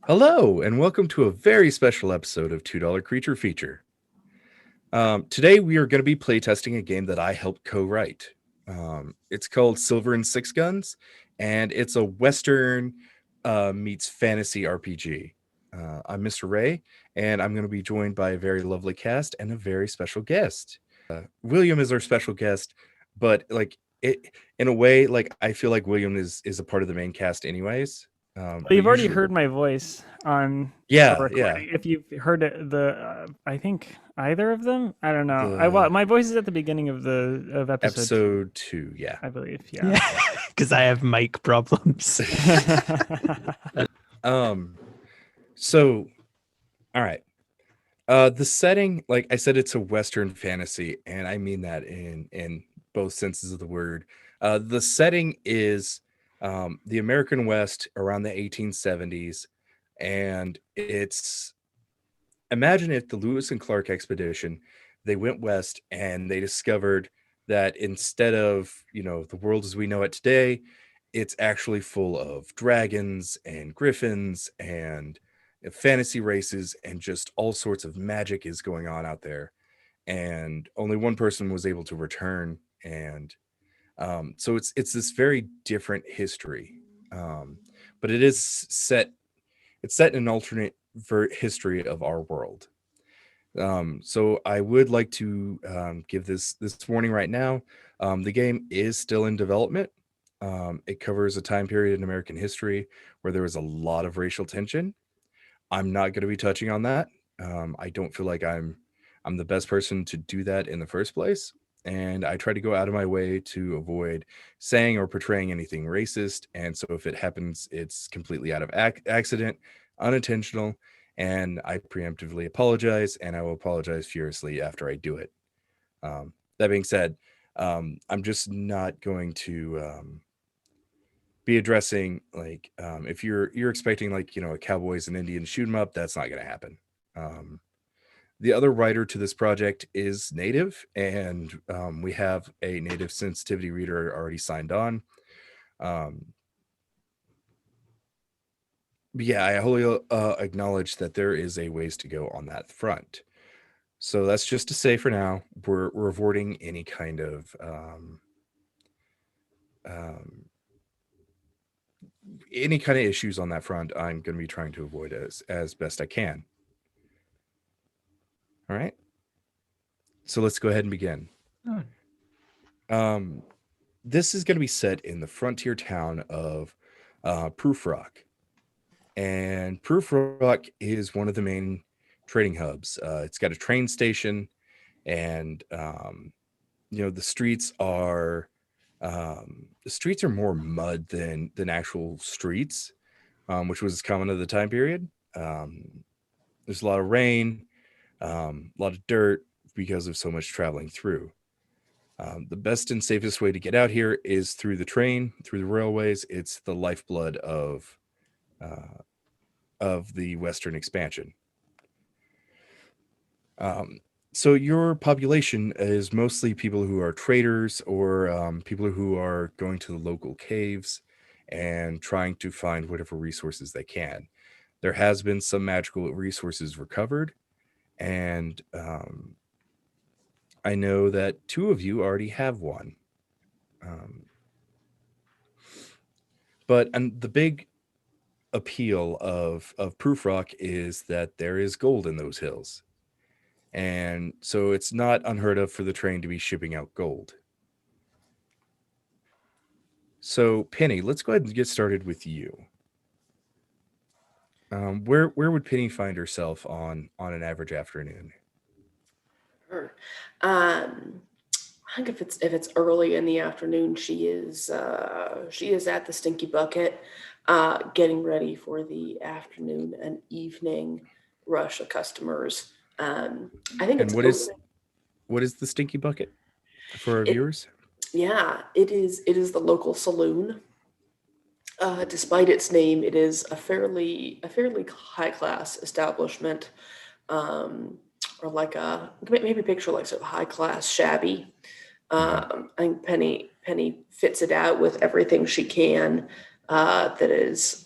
Hello, and welcome to a very special episode of $2 Creature Feature. Today, we are going to be playtesting a game that I helped co-write. It's called Silver and Sixguns, and it's a Western meets fantasy RPG. I'm Mr. Ray, and I'm going to be joined by a very lovely cast and a very special guest. William is our special guest, but in a way, I feel like William is a part of the main cast, anyways. Well, But you've already usually, heard my voice on a yeah, recording. If you've heard I think either of them. I don't know. the My voice is at the beginning of episode two, episode 2, yeah. I believe. Yeah. Yeah, because I have mic problems. um so all right, the setting, like I said, it's a Western fantasy, and I mean that in both senses of the word. The setting is the American West around the 1870s, and it's, imagine if the Lewis and Clark expedition, they went west and they discovered that instead of, the world as we know it today, it's actually full of dragons and griffins and fantasy races, and just all sorts of magic is going on out there. And only one person was able to return, and so it's this very different history, but it is set. It's set in an alternate history of our world. So I would like to give this warning right now. The game is still in development. It covers a time period in American history where there was a lot of racial tension. I'm not going to be touching on that. I don't feel like I'm the best person to do that in the first place, and I try to go out of my way to avoid saying or portraying anything racist. And so if it happens, it's completely out of accident, unintentional, and I preemptively apologize, and I will apologize furiously after I do it. That being said, I'm just not going to be addressing, if you're expecting, a cowboys and Indians shoot 'em up. That's not going to happen. Um, the other writer to this project is native, and we have a native sensitivity reader already signed on. Um, but yeah, I wholly acknowledge that there is a ways to go on that front. So that's just to say, for now, we're avoiding any kind of um, issues on that front. I'm going to be trying to avoid as best I can. All right. So let's go ahead and begin. Um, this is going to be set in the frontier town of Proof Rock, and Proof Rock is one of the main trading hubs. It's got a train station, and the streets are more mud than actual streets, which was common at the time period. There's a lot of rain, a lot of dirt because of so much traveling through. The best and safest way to get out here is through the train, through the railways. It's the lifeblood of the Western expansion. So your population is mostly people who are traders, or people who are going to the local caves and trying to find whatever resources they can. There has been some magical resources recovered, and I know that two of you already have one. But the big appeal of Proof Rock is that there is gold in those hills. And so it's not unheard of for the train to be shipping out gold. So Penny, let's go ahead and get started with you. Where would Penny find herself on an average afternoon? Sure. I think if it's early in the afternoon, she is at the Stinky Bucket, getting ready for the afternoon and evening rush of customers. I think And it's what is the Stinky Bucket for our it, viewers? yeah, it is the local saloon. Despite its name, it is a fairly high class establishment, um, or like maybe picture like sort of high class shabby. Mhm. I think Penny fits it out with everything she can, that is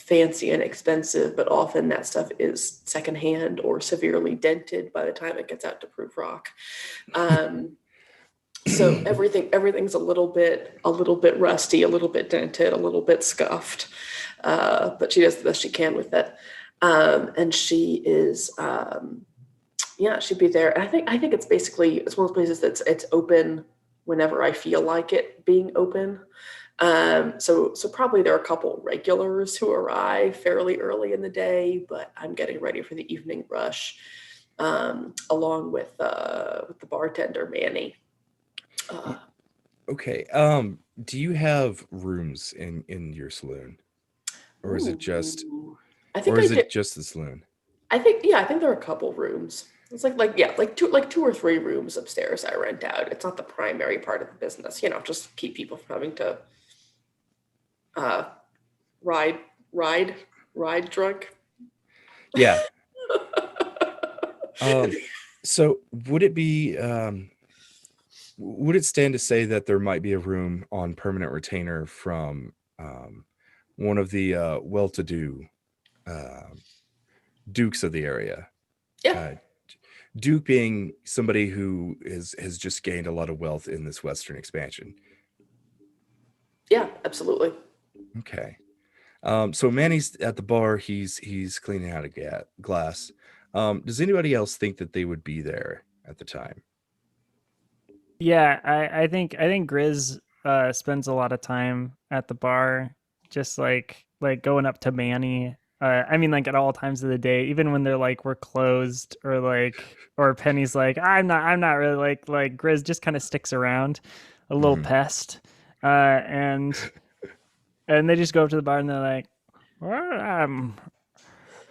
fancy and expensive, but often that stuff is secondhand or severely dented by the time it gets out to Proof Rock. So everything's a little bit rusty, a little bit dented, a little bit scuffed, but she does the best she can with it. And she is, yeah, she'd be there. And I think it's basically, it's one of those places that's it's open whenever I feel like it being open. So probably there are a couple regulars who arrive fairly early in the day, but I'm getting ready for the evening rush, along with the bartender Manny. Okay. Do you have rooms in your saloon, or is it just, Ooh. I or think I is did. it just the saloon? I think there are a couple rooms. It's like two or three rooms upstairs I rent out. It's not the primary part of the business, just keep people from having to uh ride ride ride drunk. Yeah. So would it stand to say that there might be a room on permanent retainer from one of the well-to-do dukes of the area? Yeah, Duke being somebody who has just gained a lot of wealth in this Western expansion. yeah, absolutely. Okay. So Manny's at the bar. He's cleaning out a glass. Does anybody else think that they would be there at the time? Yeah, I think Grizz spends a lot of time at the bar, just like going up to Manny. I mean, like at all times of the day, even when they're like we're closed, or Penny's like I'm not really like Grizz just kind of sticks around, a little Mhm. pest, and they just go up to the bar and they're like, well,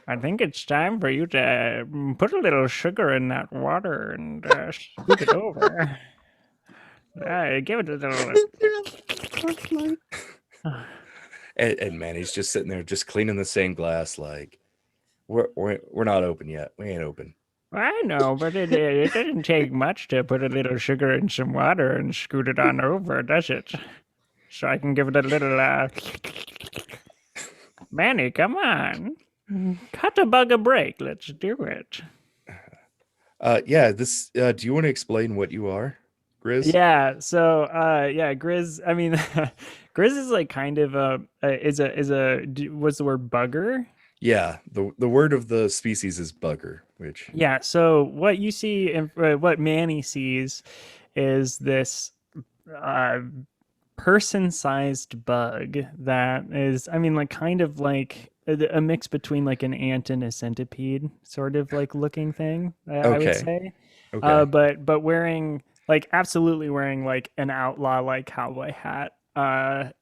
I think it's time for you to put a little sugar in that water and scoot it over. Give it a little. And Manny's just sitting there, just cleaning the same glass. Like we're not open yet. We ain't open. I know, but it doesn't take much to put a little sugar in some water and scoot it on over, does it? So I can give it a little. Manny, come on. Cut a bug a break. Let's do it. Yeah. This. Do you want to explain what you are, Grizz? Yeah. So, yeah, Grizz. I mean, Grizz is like kind of what's the word, bugger? Yeah. The word of the species is bugger, which. Yeah. So what you see, what Manny sees, is this uh, person-sized bug that is, I mean, like kind of like a mix between like an ant and a centipede, sort of like looking thing. I would Okay. say. Okay. But wearing like absolutely wearing like an outlaw like cowboy hat. And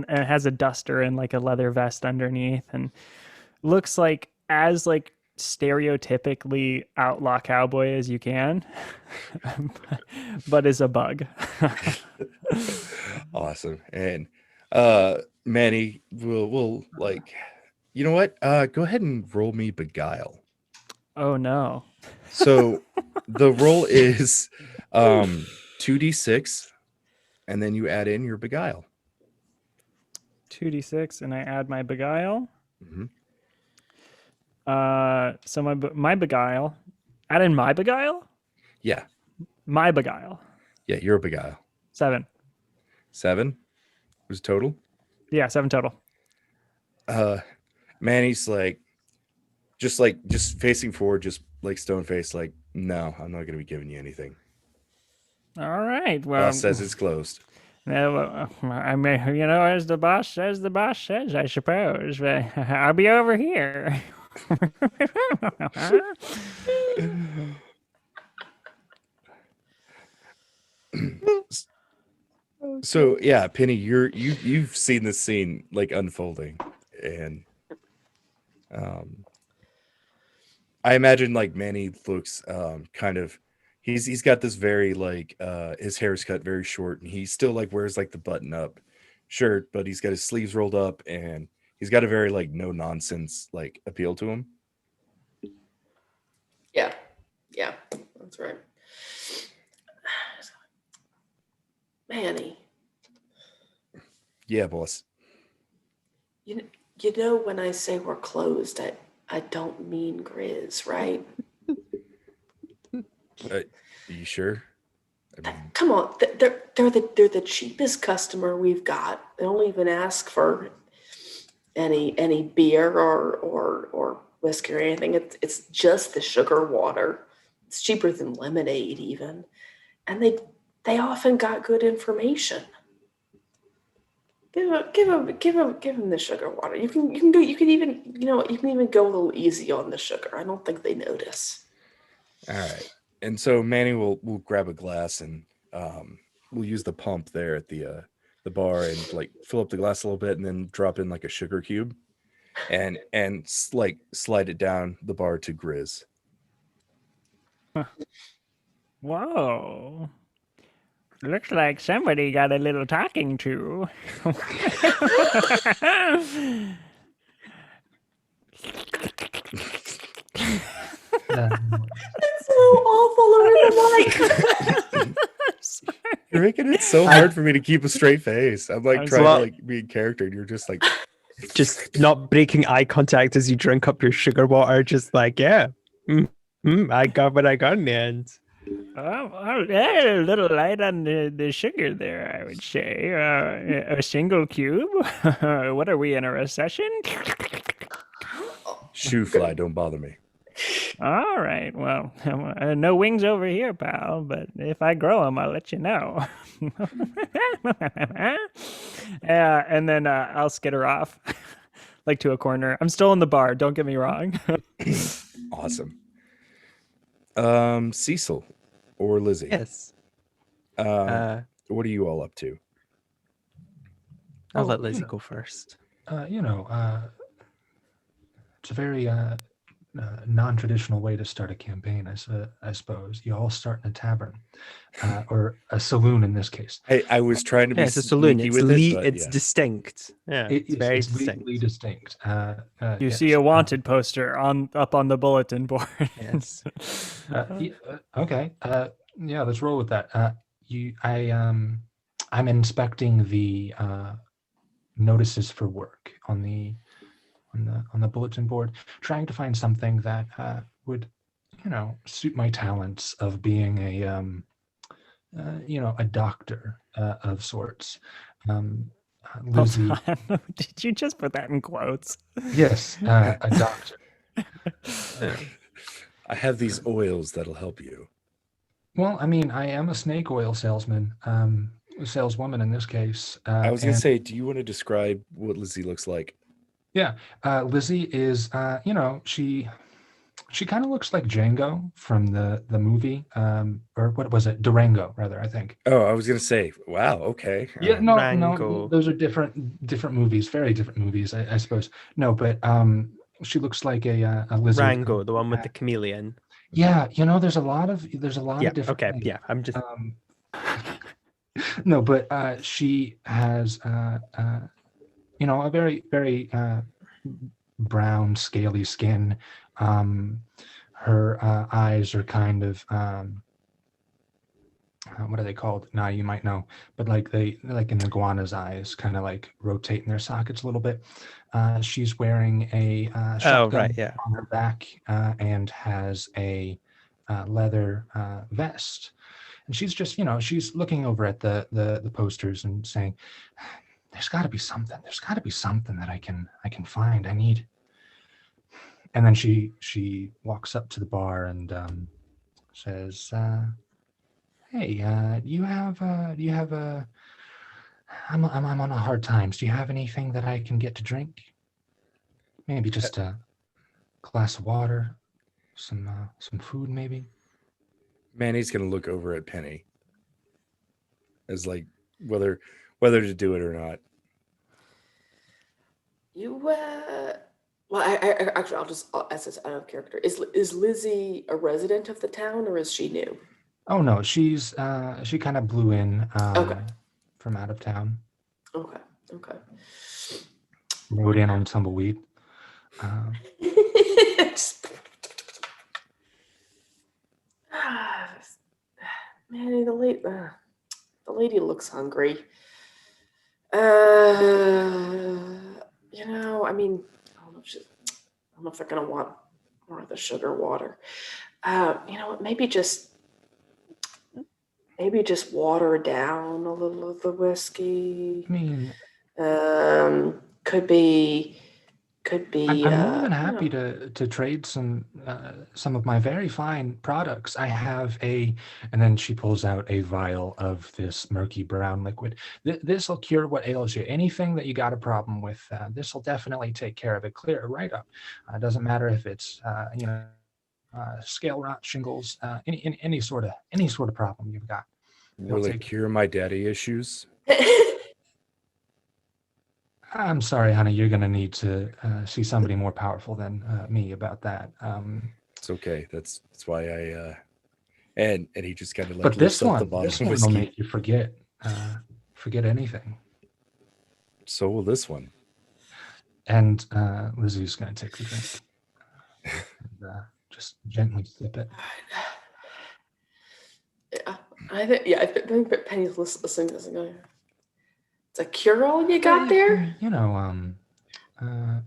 it has a duster and like a leather vest underneath, and looks like as like stereotypically outlaw cowboy as you can, but is a bug. Awesome. And Manny will like, you know what? Go ahead and roll me beguile. Oh no. So the roll is 2d6, and then you add in your beguile. 2d6 and I add my beguile. Mhm. So my beguile. Add in my beguile? Yeah. My beguile. Yeah, you're a beguile. 7. 7 was total. Yeah, 7 total. Manny's just facing forward, just like stone face, like, no, I'm not gonna be giving you anything. All right. Boss Well, says it's closed. I mean, as the boss says, I suppose. I'll be over here. So yeah, Penny, you've seen this scene like unfolding, and I imagine like Manny looks kind of, he's got this very like his hair's cut very short, and he still like wears like the button up shirt, but he's got his sleeves rolled up, and he's got a very like no nonsense like appeal to him. Yeah, yeah, that's right. Manny, Yeah, boss. you You know, when I say we're closed, I don't mean Grizz, right? Are you sure? I mean, Come on, they're the cheapest customer we've got. They don't even ask for any beer or whiskey or anything. It's just the sugar water. It's cheaper than lemonade even, and they often got good information. Give them the sugar water. You can even you can even go a little easy on the sugar. I don't think they notice. all right. And so Manny will grab a glass and we'll use the pump there at the bar and like fill up the glass a little bit and then drop in like a sugar cube and like slide it down the bar to Grizz. Whoa. Looks like somebody got a little talking to. It's so awful over the mic. You're making it so hard for me to keep a straight face. I'm like I'm trying sorry. to like be in character and you're just like Just not breaking eye contact as you drink up your sugar water. Just like, yeah, I got what I got in the end. Yeah, a little light on the sugar there, I would say. A single cube? What are we in a recession? shoe fly, don't bother me. All right. Well, no wings over here, pal. But if I grow them, I'll let you know. And then I'll skitter off, like to a corner. I'm still in the bar. Don't get me wrong. Awesome. Cecil or Lizzie. Yes. What are you all up to? I'll Oh, let you Lizzie know. go first. It's a very non-traditional way to start a campaign, I suppose. You all start in a tavern or a saloon in this case. I was trying to be Yeah, it's a saloon. sneaky It's with it, but it's yeah. distinct. Yeah, it's very distinct. Legally distinct. You Yes. see a wanted poster up on the bulletin board. Yes. Okay. Yeah, let's roll with that. I'm inspecting the notices for work on the bulletin board, trying to find something that would, suit my talents of being a doctor of sorts. Lizzie, Hold on. Did you just put that in quotes? yes, a doctor. I have these oils that'll help you. Well, I mean, I am a snake oil salesman, saleswoman in this case. I was gonna and- say, do you want to describe what Lizzie looks like? Yeah, Lizzie is, she kind of looks like Django from the movie, or what was it, Durango, rather, I think. Oh, I was gonna say, wow, okay. Yeah, no, Rango. those are different movies, very different movies, I suppose. No, but she looks like a lizard. Rango, the one with the chameleon. Yeah, there's a lot of Yeah. different. Okay. things. Yeah. I'm just. No, but she has a very very brown scaly skin. Her eyes are kind of what are they called? Now you might know, but like an iguana's eyes, kind of like rotate in their sockets a little bit. She's wearing a shotgun right, yeah. on her back and has a leather vest. And she's just, she's looking over at the posters and saying, "There's got to be something. There's got to be something that I can find. I need." And then she walks up to the bar and says, "Hey, do you have a? I'm on a hard times. Do you have anything that I can get to drink? Maybe just a glass of water, some food, maybe." Manny's gonna look over at Penny as like whether to do it or not. You well, I actually I'll ask this out of character. Is Lizzie a resident of the town or is she new? Oh no, she kind of blew in Okay. from out of town, Okay. Okay. rode in on tumbleweed. Just- Man, the lady looks hungry. I mean, I don't know if they're gonna want more of the sugar water. You know what? Maybe just water down a little of the whiskey. I mean, Could be, I'm more than you know. happy to trade some of my very fine products. I have and then she pulls out a vial of this murky brown liquid. This will cure what ails you. Anything that you got a problem with, this will definitely take care of it. Clear it right up. It doesn't matter if it's scale rot, shingles, any sort of problem you've got. It'll Will it take. cure my daddy issues? I'm sorry, honey. You're gonna need to see somebody more powerful than me about that. It's okay. That's why I and he just kind of like But lifts up the bottle this of one will whiskey. make you forget anything. So will this one. And Lizzie's gonna take the drink and just gently sip it. Yeah, I think that Penny's listening to this and going, "It's a cure-all you got there."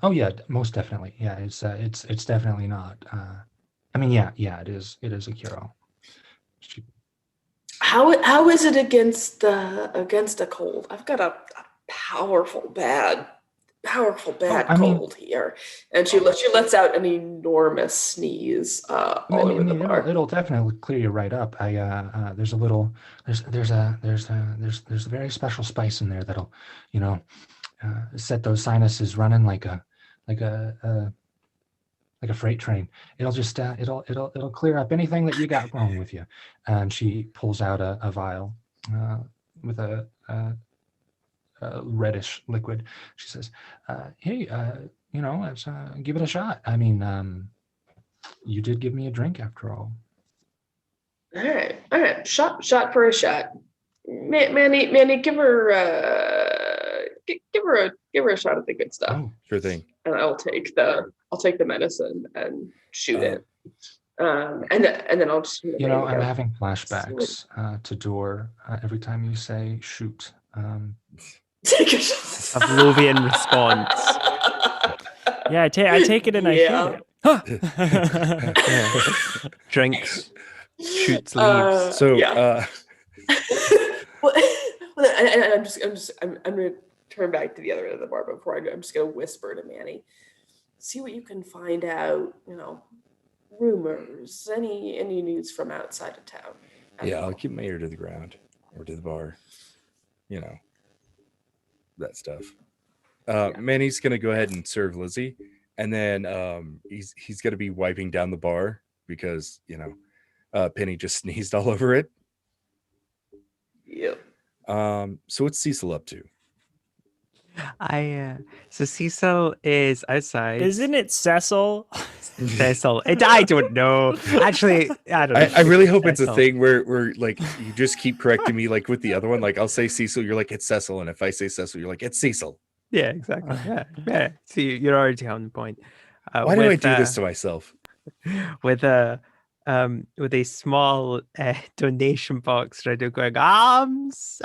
Oh yeah, most definitely. Yeah, it's definitely not. I mean, yeah, it is. It is a cure-all. How is it against a cold? I've got a powerful bad I mean- cold here, and she lets out an enormous sneeze all over the bar. it'll definitely clear you right up. There's a very special spice in there that'll, set those sinuses running like a freight train. It'll just it'll clear up anything that you got wrong with you. And she pulls out a vial with a reddish liquid. She says, "Hey, let's give it a shot. I mean, you did give me a drink after all." All right. Shot for a shot. Manny, give her a shot at the good stuff, Oh, Sure thing. and I'll take the medicine and shoot it. And then I'll just I'm having flashbacks to Door every time you say shoot. take a shot. Pavlovian response. Yeah, I take it and I shoot it. Huh. Drinks, shoots, leaves. So yeah. Well, and I'm gonna turn back to the other end of the bar before I go. I'm just gonna whisper to Manny, see what you can find out. Rumors, any news from outside of town. yeah, I'll keep my ear to the ground or to the bar. That stuff. Manny's gonna go ahead and serve Lizzie, and then he's gonna be wiping down the bar because Penny just sneezed all over it. Yep. So what's Cecil up to? So Cecil is outside. Isn't it Cecil? Cecil? I don't know. Actually, I don't know. I really hope it's a Cecil. thing where like you just keep correcting me like with the other one. Like I'll say Cecil, you're like it's Cecil, and if I say Cecil, you're like it's Cecil. Yeah, exactly. Yeah. See, you're already on the point. Why do I do this to myself? With a small donation box ready going, arms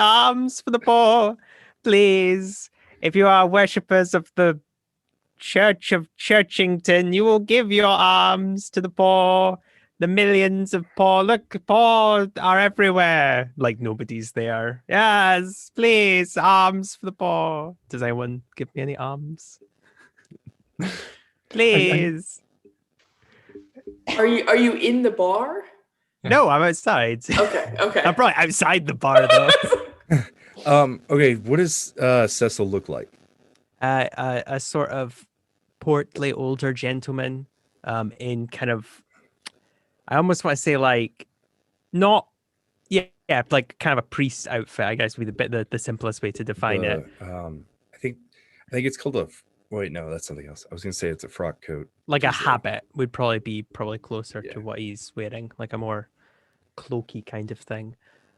for the poor, please. If you are worshippers of the Church of Churchington, you will give your alms to the poor. The millions of poor. Look, poor are everywhere. Like nobody's there. Yes, please, alms for the poor. Does anyone give me any alms? Please. Are you in the bar? No, I'm outside. Okay. I'm probably outside the bar though. Okay, what does Cecil look like? A sort of portly older gentleman, in kind of, I almost want to say like, not, yeah, like kind of a priest outfit. I guess would be the simplest way to define it. I think it's called a. Wait, no, that's something else. I was gonna say it's a frock coat. Like a Tuesday. habit would probably be closer Yeah. to what he's wearing, like a more cloaky kind of thing.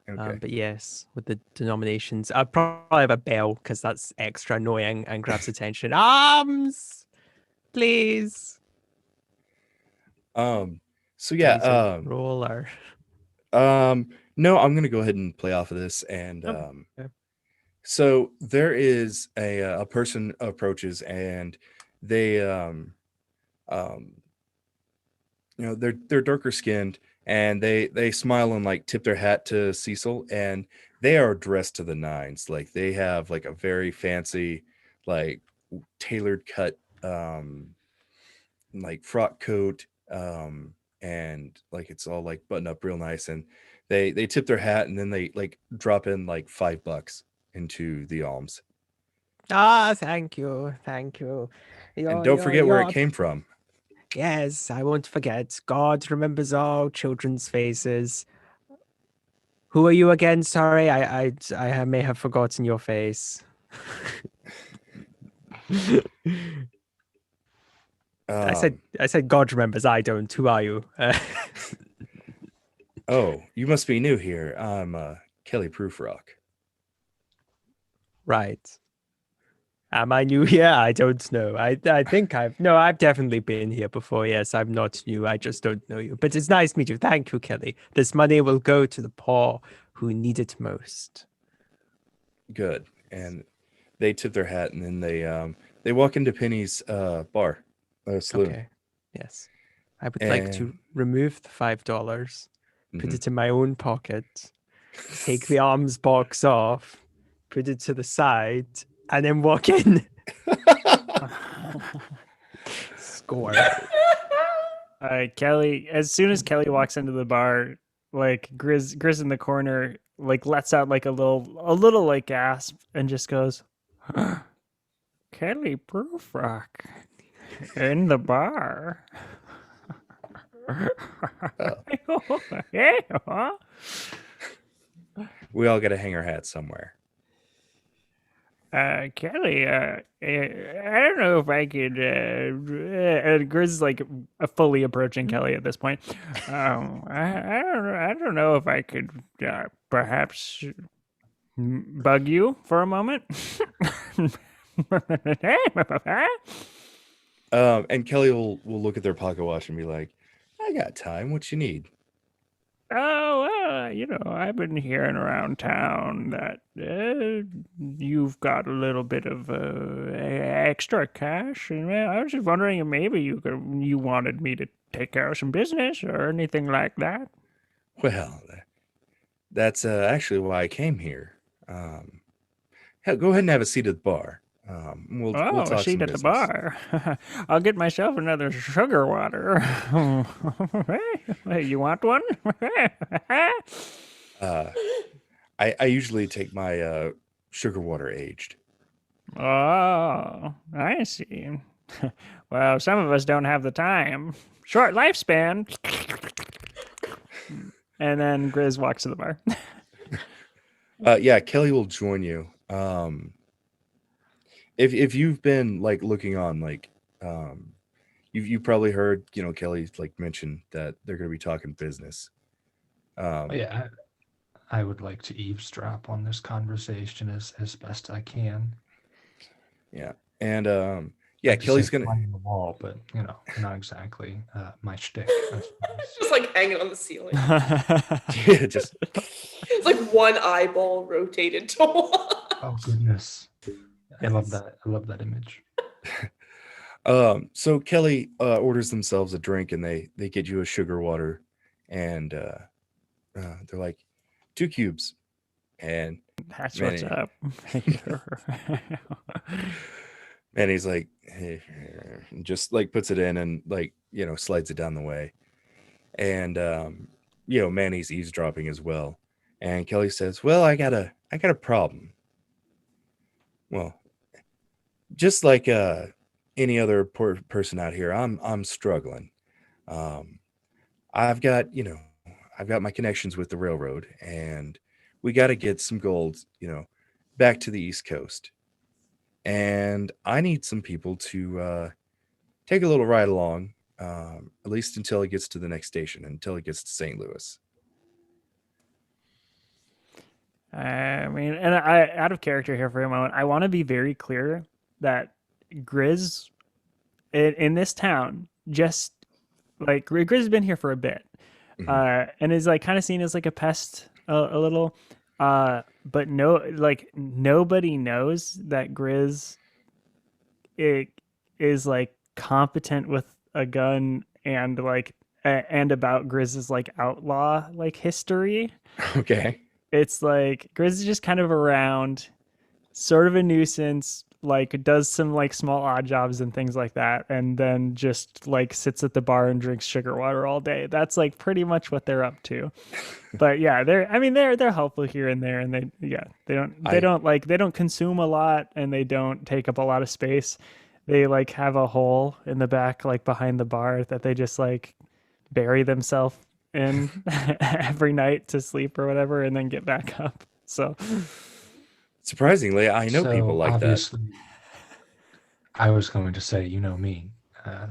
Okay. But yes, with the denominations, I'd probably have a bell because that's extra annoying and grabs attention. Arms, please. So yeah. Roll or No, I'm gonna go ahead and play off of this, and okay. So there is a person approaches, and they um they're darker skinned, and they smile and like tip their hat to Cecil, and they are dressed to the nines. Like they have like a very fancy, like tailored cut like frock coat, and like it's all like buttoned up real nice, and they tip their hat, and then they like drop in like $5 into the alms. Ah, thank you, thank you. And don't forget where it came from. Yes, I won't forget. God remembers all children's faces. Who are you again? Sorry, I may have forgotten your face. I Um, said God remembers. I don't. Who are you? oh, you must be new here. I'm Kelly Proofrock. Right. Am I new here? I don't know. I think I've definitely been here before. Yes, I'm not new. I just don't know you. But it's nice to meet you. Thank you, Kelly. This money will go to the poor who need it most. Good. And they tip their hat, and then they walk into Penny's bar, saloon. Okay. Yes. I would like to And remove the $5, put Mhm. it in my own pocket, take the arms box off, put it to the side, and then walk in. Score. Kelly, as soon as Kelly walks into the bar, like Grizz in the corner, like lets out like a little like gasp and just goes, Kelly Proofrock in the bar. We all got to hang our hats somewhere. Kelly, I don't know if I could. And Grizz is like fully approaching Kelly at this point. I don't know if I could perhaps bug you for a moment. And Kelly will look at their pocket watch and be like, "I got time. What you need?" Oh, I've been hearing around town that you've got a little bit of extra cash, and I was just wondering if maybe you wanted me to take care of some business or anything like that. Well, that's actually why I came here. Hell, go ahead and have a seat at the bar. We'll Oh, a talk seat some at the business. bar. I'll get myself another sugar water. Hey, you want one? I usually take my sugar water aged. Oh, I see. Well, some of us don't have the time. Short lifespan. And then Grizz walks to the bar. Yeah, Kelly will join you. If you've been like looking on, like you probably heard, Kelly like mention that they're going to be talking business. Yeah, I would like to eavesdrop on this conversation as best I can. Yeah, and yeah, Like to Kelly's say gonna. fly on the wall, but not exactly my shtick. I suppose. Just like hanging on the ceiling. Yeah, just It's like one eyeball rotated to one. Oh goodness, I love that. I love that image. So Kelly orders themselves a drink, and they get you a sugar water, and they're like 2 cubes, and That's Manny, what's up. Manny's like, hey, just like puts it in and like slides it down the way, and Manny's eavesdropping as well, and Kelly says, "Well, I got a problem. Well, just like any other person out here, I'm struggling. Um, I've got I've got my connections with the railroad, and we got to get some gold, back to the East Coast, and I need some people to take a little ride along, at least until it gets to the next station, until it gets to St. Louis." I mean, and I out of character here for a moment. I want to be very clear that Grizz in this town, just like Grizz has been here for a bit, Mhm. and is like kind of seen as like a pest a little. But no, like nobody knows that Grizz it is like competent with a gun and like and about Grizz's like outlaw like history. Okay. It's like Grizz is just kind of around, sort of a nuisance, like does some like small odd jobs and things like that, and then just like sits at the bar and drinks sugar water all day. That's like pretty much what they're up to. But yeah, they're helpful here and there, and they don't consume a lot, and they don't take up a lot of space. They like have a hole in the back, like behind the bar, that they just like bury themselves in every night to sleep or whatever, and then get back up. So Surprisingly, I know people So like that. obviously, I was going to say, you know me.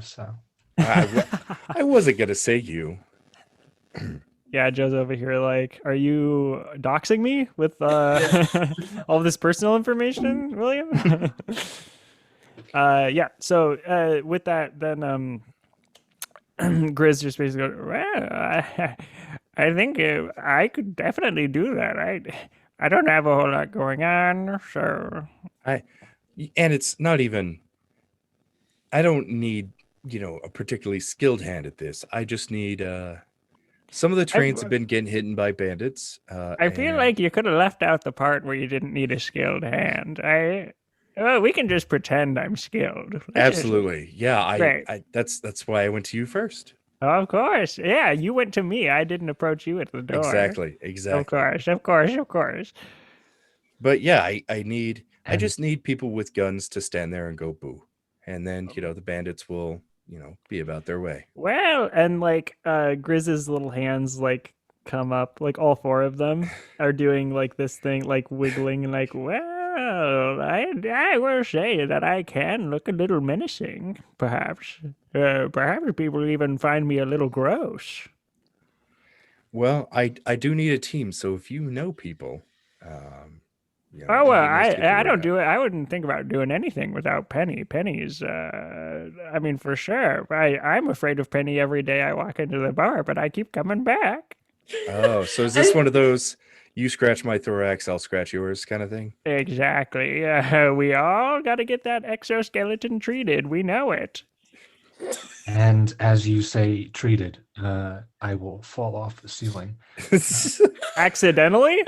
So I wasn't gonna say you. yeah, Joe's over here like, are you doxing me with all this personal information, William? Yeah. So with that, then Grizz just basically goes, well, I think I could definitely do that. I don't have a whole lot going on, so And it's not even. I don't need a particularly skilled hand at this. I just need some of the trains have been getting hit by bandits. I feel and- like you could have left out the part where you didn't need a skilled hand. Well, we can just pretend I'm skilled. Let's just- Absolutely. Yeah, Right. that's why I went to you first. Of course. Yeah, you went to me. I didn't approach you at the door. Exactly. Of course, of course, of course. But yeah, I And- just need people with guns to stand there and go boo. And then, the bandits will, be about their way. Well, and like Grizz's little hands like come up, like all four of them are doing like this thing, like wiggling, like, well, I will say that I can look a little menacing, perhaps. Perhaps people even find me a little gross. Well, I do need a team, so if you know people, Oh it'd well, be nice to get the I word don't out. do it. I wouldn't think about doing anything without Penny. Penny's, I mean, for sure. I'm afraid of Penny every day I walk into the bar, but I keep coming back. Oh, so is this one of those you scratch my thorax, I'll scratch yours kind of thing? Exactly. We all got to get that exoskeleton treated. We know it. And as you say, treated, I will fall off the ceiling. Accidentally?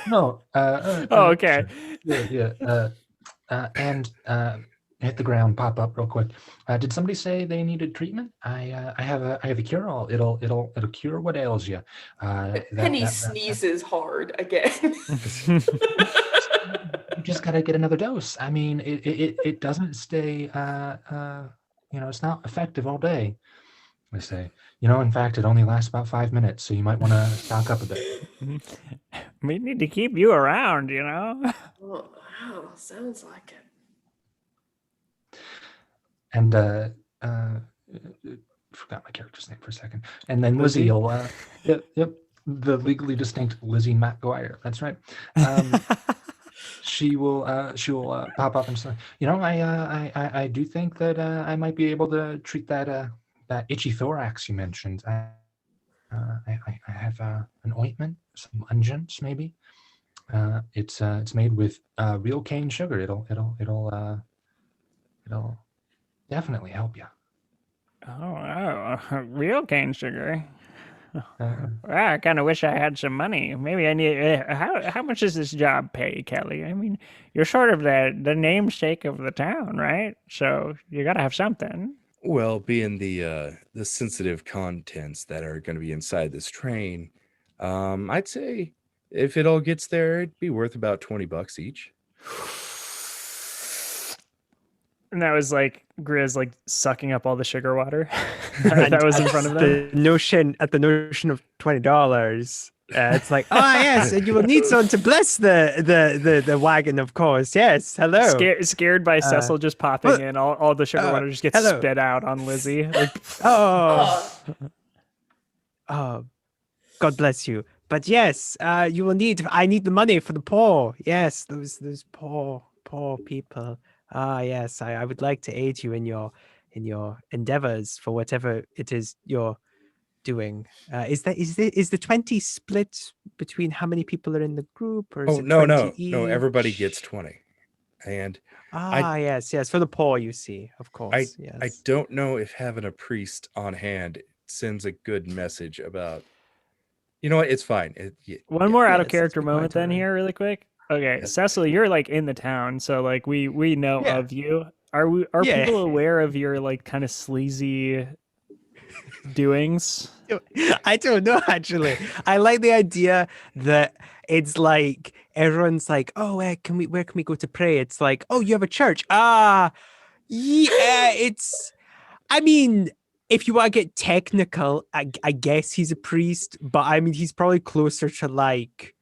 No. Oh, okay. Sure. Yeah. And hit the ground, pop up real quick. Did somebody say they needed treatment? I have a cure all. It'll cure what ails you. Penny sneezes hard again. You just gotta get another dose. I mean, it doesn't stay. It's not effective all day. I say. In fact, it only lasts about 5 minutes, so you might want to stock up a bit. We need to keep you around, Oh, wow, sounds like it. And forgot my character's name for a second. And then Lizzie will, yep, the legally distinct Lizzie McGuire. That's right. She will pop up and say, I do think that I might be able to treat that itchy thorax you mentioned. I have an ointment, some unguents maybe. It's made with real cane sugar. It'll definitely help you. Oh, real cane sugar. I kind of wish I had some money. Maybe I need. How much does this job pay, Kelly? I mean, you're sort of the namesake of the town, right? So you got to have something. Well, being the sensitive contents that are going to be inside this train, I'd say if it all gets there, it'd be worth about $20 each. And that was like Grizz like sucking up all the sugar water that was in front of them. The notion of $20. It's like, yes, and you will need someone to bless the wagon, of course. Yes, hello. Scared by Cecil just popping in, all the sugar water just gets hello. spit out on Lizzie. Like, Oh, God bless you. But yes, you will need. I need the money for the poor. Yes, those poor people. Yes, I would like to aid you in your endeavors for whatever it is you're doing? Is the 20 split between how many people are in the group, or is Oh it no, 20 no, everybody each? gets 20. And Yes, for the poor, you see, of I course, yes. I don't know if having a priest on hand sends a good message about. You know what? It's fine. One more out of Yes, character it's quite moment then alright. here, really quick. Okay, Yes. Cecil, you're like in the town, so like we know Yeah. of you. Are Yeah. people aware of your like kind of sleazy doings? I don't know, actually. I like the idea that it's like everyone's like, oh, where can we go to pray? It's like, oh, you have a church. Yeah, it's I mean, if you want to get technical, I guess he's a priest, but I mean he's probably closer to like,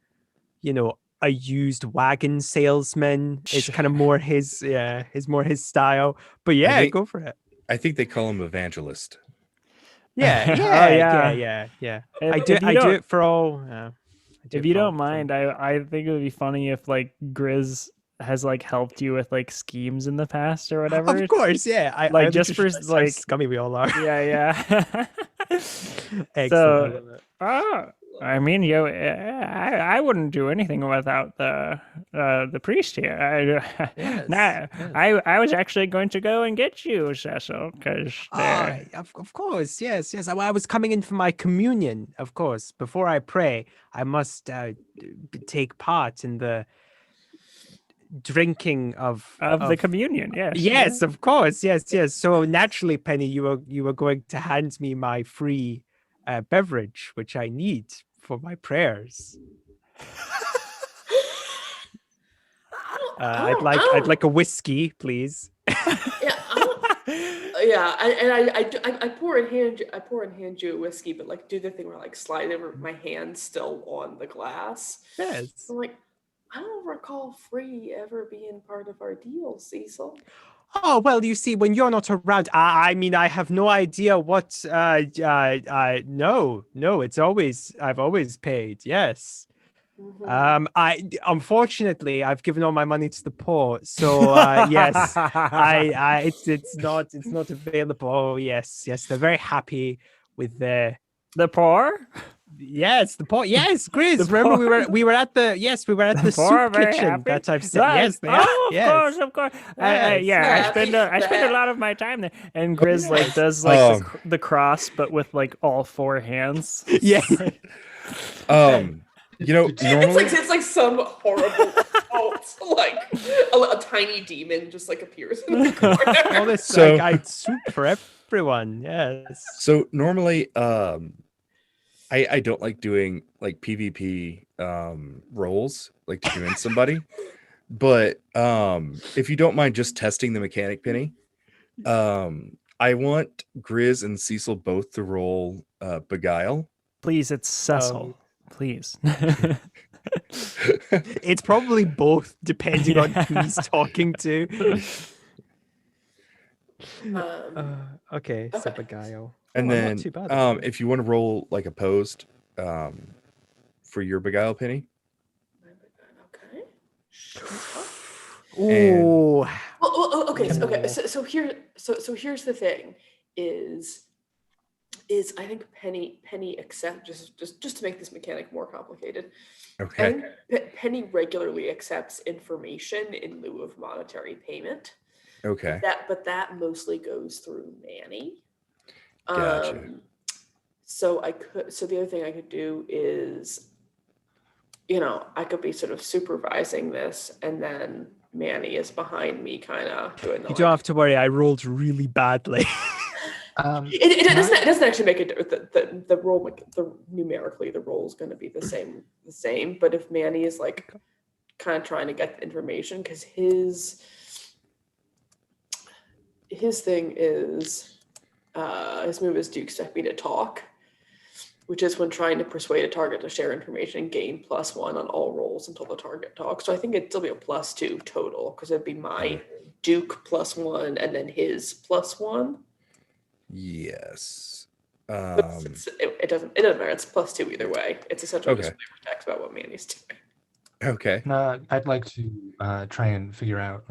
a used wagon salesman. It's kind of more his style. But yeah, think- go for it. I think they call him evangelist. Yeah, Oh, yeah. yeah. If I you do don't- it for all. If you don't mind, I think it would be funny if like Grizz has like helped you with like schemes in the past or whatever. Of course, yeah. I Like, only just for, realized how like- scummy we all are. Yeah. Excellent. I So, love it. I mean, I wouldn't do anything without the priest here. Yes, Nah, yes. I was actually going to go and get you, Cecil, because Of course, yes. I was coming in for my communion, of course. Before I pray, I must take part in the drinking of the communion. Yes. Yes, of course. Yes. So naturally, Penny, you were going to hand me my free beverage, which I need for my prayers. I'd like a whiskey, please. Yeah, yeah, I pour and hand you a whiskey, but like do the thing where I, like slide over my hand still on the glass. Yes. I'm like, I don't recall free ever being part of our deal, Cecil. Oh, well, you see, when you're not around, I mean, I have no idea what, no, I've always paid, yes. Mhm. Unfortunately, I've given all my money to the poor, so, yes, it's not available. Oh, yes, they're very happy with the poor. yes, the poor, yes, Grizz, The remember poor- we were at the poor soup are very kitchen happy? that I've said, yes, they are, Oh, yes. of course. Yes. Yeah, I spend a lot of my time there. And Grizz like does like the cross, but with like all four hands. Yeah. Normally It's like some horrible cult, like a tiny demon just like appears in the corner. All this So- like soup for everyone. Yes. So normally, I don't like doing like PvP roles, like to convince somebody. But if you don't mind just testing the mechanic, Penny, I want Grizz and Cecil both to roll Beguile. Please, it's Cecil. Please. It's probably both, depending on who he's talking to. Okay, so Okay. Beguile. And Oh, I'm then not too bad at that. if you want to roll like opposed for your Beguile, Penny. Okay. Ooh. Well, okay. So here's the thing: is I think Penny accept just to make this mechanic more complicated. Okay. I think Penny regularly accepts information in lieu of monetary payment. Okay. But that mostly goes through Manny. Gotcha. So the other thing I could do is, I could be sort of supervising this, and then Manny is behind me, kind of doing the. You don't have to worry, I rolled really badly. It doesn't actually make it the roll numerically the roll is going to be the same. But if Manny is like kind of trying to get the information, because his thing is his move is do expect me to talk, which is when trying to persuade a target to share information, gain +1 on all rolls until the target talks. So I think it'd still be a +2 total, because it'd be my Duke +1 and then his +1. Yes. But it doesn't matter. It's +2 either way. It's essentially just flavor text about what Manny's doing. Okay. I'd like to try and figure out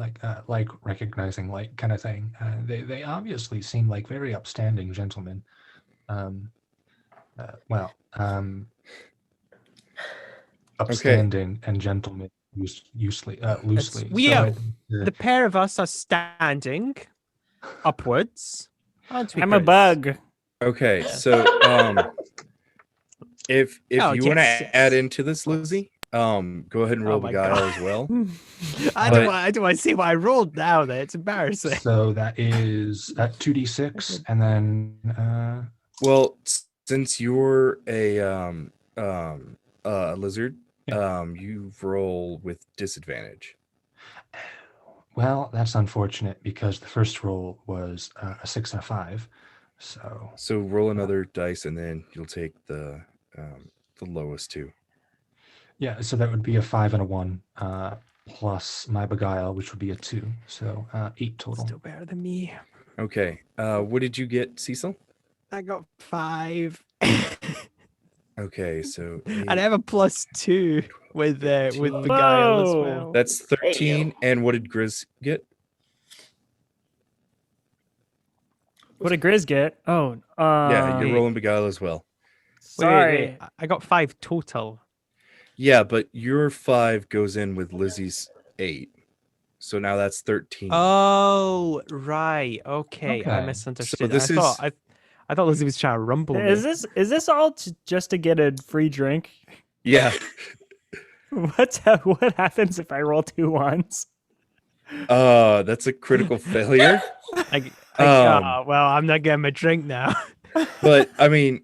like recognizing like kind of thing. They obviously seem like very upstanding gentlemen. Well, upstanding and gentleman loosely. We So are- I'd, The pair of us are standing upwards, aren't we? I'm a Grizz? bug. Okay, so if Oh, you want yes, to add yes. into this, Lizzie, go ahead and Oh roll my beguile God. as well. I But- don't want to see what I rolled now. There, it's embarrassing. so that is at 2d6, and then Well, since you're a lizard, you roll with disadvantage. well, that's unfortunate because the first roll was a 6 and a 5. So roll another dice, and then you'll take the lowest two. yeah, so that would be a 5 and a 1 plus my beguile, which would be a 2. So 8 total. Still better than me. Okay. What did you get, Cecil? I got 5. Okay, so And I 8, have a +2 with 13. beguile as Whoa. well. That's There you 13. go. And what did Grizz get? What did Grizz get? Oh, Yeah, you're Wait. rolling beguile as well. sorry. I got 5 total. Yeah, but your 5 goes in with Lizzie's 8. So now that's 13. Oh, right. Okay, I Okay. misunderstood. this I thought Lizzie was trying to rumble me. Is this all just to get a free drink? Yeah. What happens if I roll 2 ones? That's a critical failure. Well, I'm not getting my drink now. But I mean,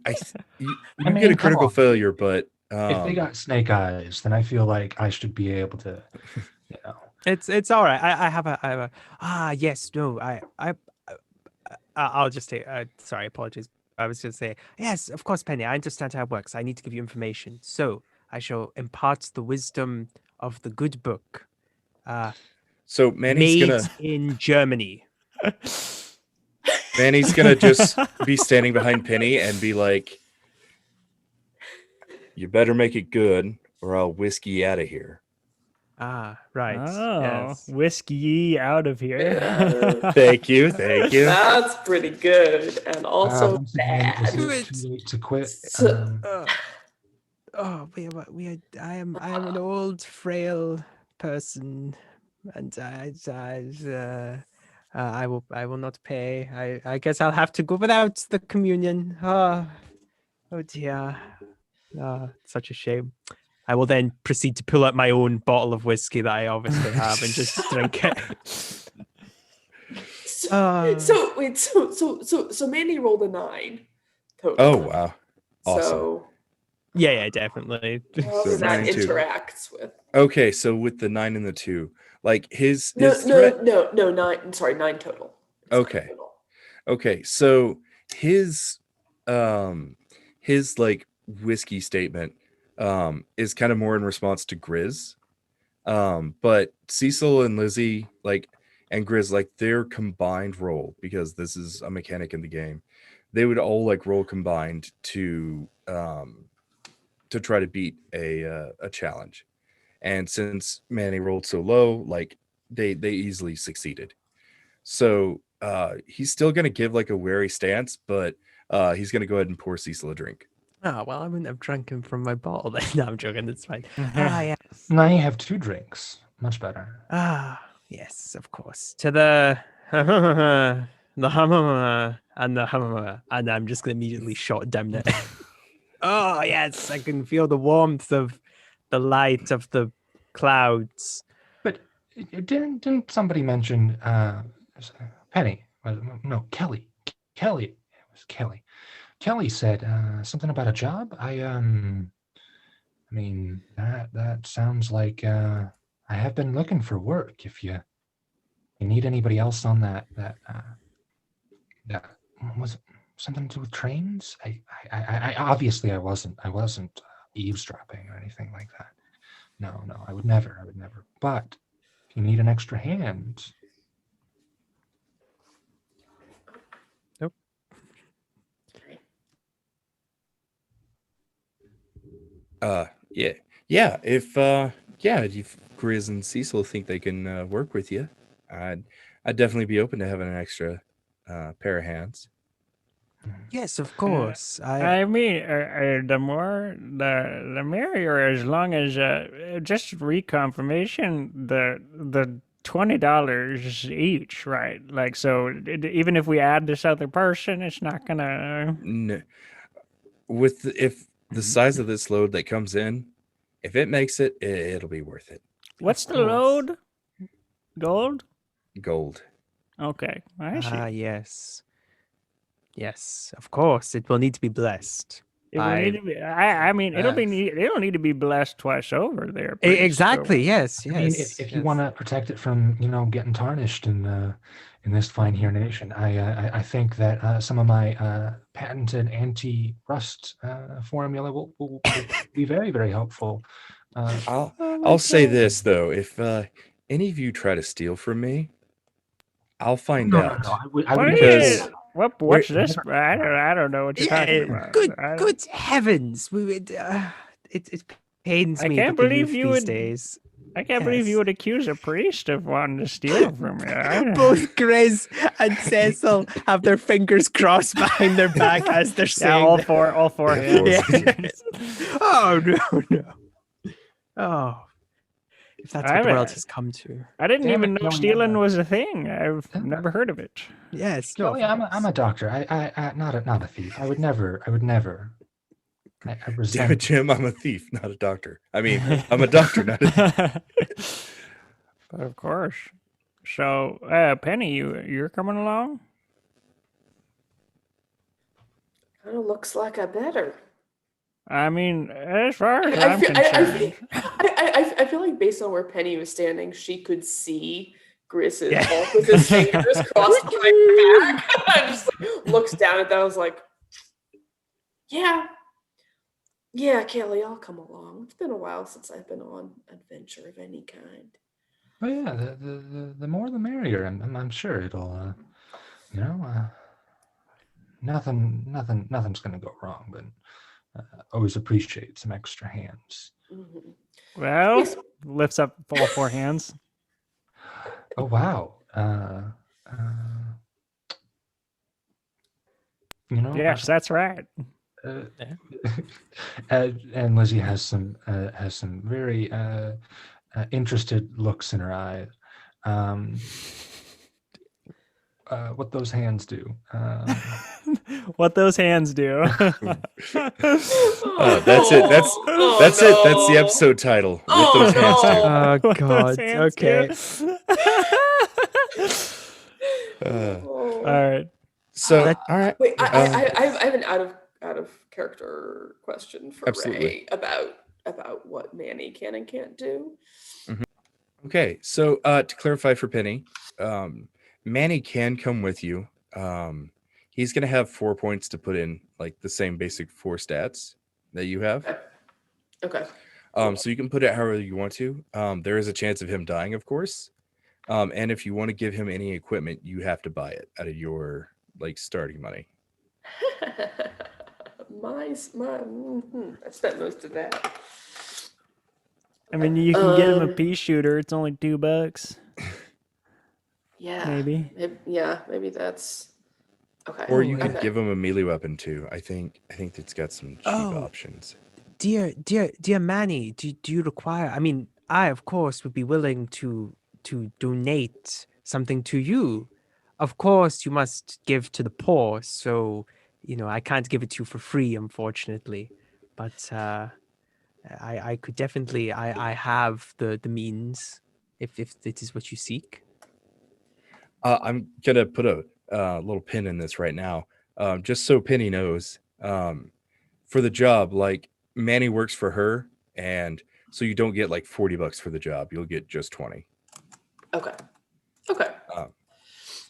you I mean, get a come critical on. failure, but If they got snake eyes, then I feel like I should be able to, you know. It's all right. I have a yes, no, I'll just say sorry, apologies. I was going to say yes, of course, Penny. I understand how it works. I need to give you information, so I shall impart the wisdom of the good book. so Made in Germany. Manny's gonna just be standing behind Penny and be like, "You better make it good, or I'll whisk you out of here." Ah, right. Oh, Yes. whiskey out of here. Thank you. That's pretty good, and also Once again, bad. is it too late to quit? So- I am an old, frail person, and I will not pay. I guess I'll have to go without the communion. Oh dear. Such a shame. I will then proceed to pull out my own bottle of whiskey that I obviously have and just drink it. So Mandy rolled a 9 total. Oh wow, awesome. So Yeah, definitely. however So that 9 and 2. interacts with Okay, so with the 9 and the 2, like his no threat. 9. Sorry, 9 total. It's 9 Okay. total. Okay, so his like whiskey statement is kind of more in response to Grizz. But Cecil and Lizzie, like, and Grizz, like, their combined roll, because this is a mechanic in the game, they would all like roll combined to try to beat a challenge. And since Manny rolled so low, like they easily succeeded. So he's still gonna give like a wary stance, but he's gonna go ahead and pour Cecil a drink. Oh, well, I wouldn't have drunk him from my bottle then. No, I'm joking. That's fine. Yes. Now you have 2 drinks. Much better. Yes, of course. To the the hammer and the hammer, and I'm just gonna immediately shot down it. Oh yes, I can feel the warmth of the light of the clouds. But didn't somebody mention Penny? No, Kelly. Kelly. It was Kelly. Kelly said something about a job. I mean that sounds like I have been looking for work. If you need anybody else on that was it something to do with trains. I obviously I wasn't eavesdropping or anything like that. No, I would never. But if you need an extra hand, If Grizz and Cecil think they can work with you, I'd definitely be open to having an extra pair of hands. Yes, of course. I mean, the more the merrier. As long as just reconfirmation, the $20 each, right? Like, so even if we add this other person, it's not gonna. If the size of this load that comes in, if it makes it, it'll be worth it. What's the course. load? Gold. Gold. Okay, I see. Yes. Yes, of course. It will need to be blessed. It will need to be. I mean, it'll need to be blessed twice over there. priest, so- Exactly. Yes. I mean, Yes. if you yes. want to protect it from, getting tarnished in this fine here nation, I think that some of my patented anti-rust formula will be very, very helpful. I'll Oh my I'll say God. this though: if any of you try to steal from me, I'll find no, out. I would What never Because- is? What's this? I don't know what you're talking about. Good heavens! We would. It pains I me can't that the believe youth you these would- days. I can't believe you Yes. would accuse a priest of wanting to steal from me. Both Grizz and Cecil have their fingers crossed behind their back as they're Yeah, saying all that. four Yeah, hands. Oh no! Oh, if that's what the world has come to. I didn't Damn even it, know Kelly, stealing I'm a- was a thing. I've Damn it. never heard of it. Yes. No. Kelly, I'm a doctor. I not a thief. I would never. I damn resent. it, Jim, I'm a thief, not a doctor. I mean, I'm a doctor, not a thief. Of course. So, Penny, you're coming along? Kind of looks like I better. I mean, as far as I I'm feel, concerned, I feel like based on where Penny was standing, she could see Griss's Yeah. Hulk with his fingers crossed behind her back. I just looks down at that. I was like, yeah, Kelly, I'll come along. It's been a while since I've been on adventure of any kind. Oh yeah, the more the merrier. I'm sure it'll nothing's gonna go wrong. But always appreciate some extra hands. Mhm. well, Yes. lifts up all four hands. Oh wow. Yes, that's right. Uh, and Lizzie has some very interested looks in her eyes. What those hands do. What those hands do. That's it. That's it. That's the episode title. What those hands do. Oh What those God. hands Okay. do. Oh. All right. So, That- all right. Wait, I have an out of character question for Absolutely. Ray about what Manny can and can't do. Okay, so to clarify for Penny, Manny can come with you. He's gonna have 4 points to put in, like the same basic 4 stats that you have. Okay. So you can put it however you want to. There is a chance of him dying, of course. And if you want to give him any equipment, you have to buy it out of your like starting money. I spent most of that. I mean, you can get him a Um, pea shooter. It's only $2, Yeah. maybe. Maybe that's okay. Or you could Okay. give him a melee weapon too. I think it's got some cheap Oh. options. Dear Manny, do you require? I mean, I of course would be willing to donate something to you. Of course, you must give to the poor. So I can't give it to you for free, unfortunately. But I could definitely. I have the means if it is what you seek. I'm gonna put a little pin in this right now, just so Penny knows. For the job, like Manny works for her, and so you don't get like $40 for the job. You'll get just 20. Okay. Okay. Um,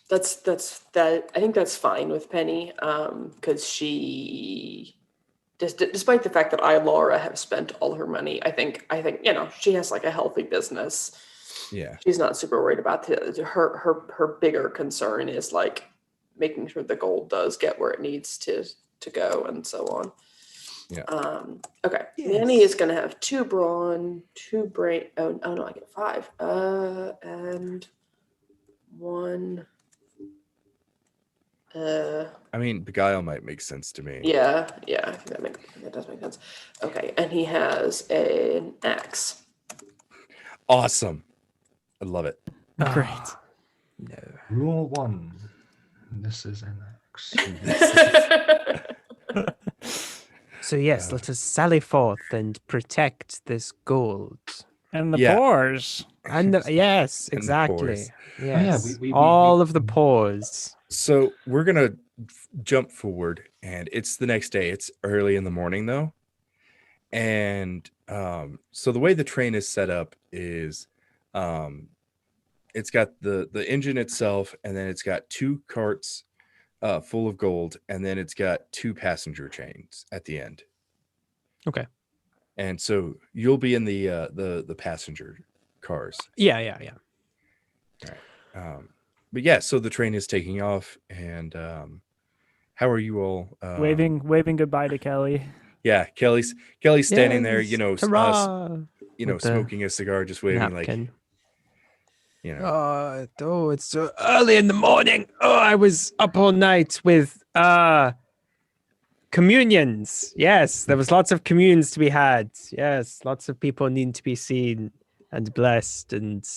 That's that. I think that's fine with Penny, because she, despite the fact that Laura, have spent all her money, I think she has like a healthy business. Yeah. She's not super worried about her bigger concern is like making sure the gold does get where it needs to go and so on. Yeah. Okay. Yes. Manny is gonna have 2 brawn, 2 brain. Oh no, I get 5. And 1. I mean, beguile might make sense to me. Yeah, that does make sense. Okay, and he has an axe. Awesome. I love it. Great. No. Rule 1. This is an axe. So yes, let us sally forth and protect this gold. And the Yeah. pores. And yes, And the exactly. pores. Yes, we- all of the pores. So we're gonna jump forward, and it's the next day. It's early in the morning, though, and so the way the train is set up is, it's got the engine itself, and then it's got 2 carts full of gold, and then it's got 2 passenger trains at the end. Okay. And so you'll be in the passenger cars. Yeah. But yeah, so the train is taking off, and how are you all? Waving goodbye to Kelly. Yeah, Kelly's standing there, Yes, hurrah! With the smoking a cigar, just waving, napkin. like, Oh, it's so early in the morning. Oh, I was up all night with communions. Yes, there was lots of communions to be had. Yes, lots of people need to be seen and blessed. And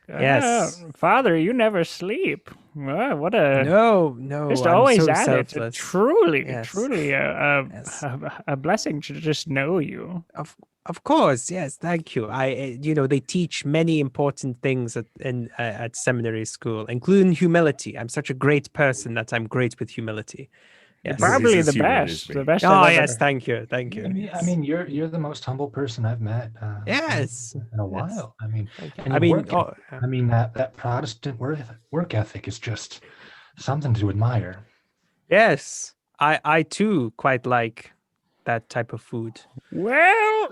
yes, Father, you never sleep. What a no, just I'm always so at it. selfless. Truly Yes. Yes. a blessing to just know you. Of course, yes. Thank you. They teach many important things at seminary school, including humility. I'm such a great person that I'm great with humility. Yes. Probably He's the as human best. as me. The best. Oh I've yes, ever- thank you. I mean, you're the most humble person I've met. Yes. In a Yes. while. I mean, Thank you. and I your mean, work that Protestant work ethic is just something to admire. yes, I too quite like that type of food. Well,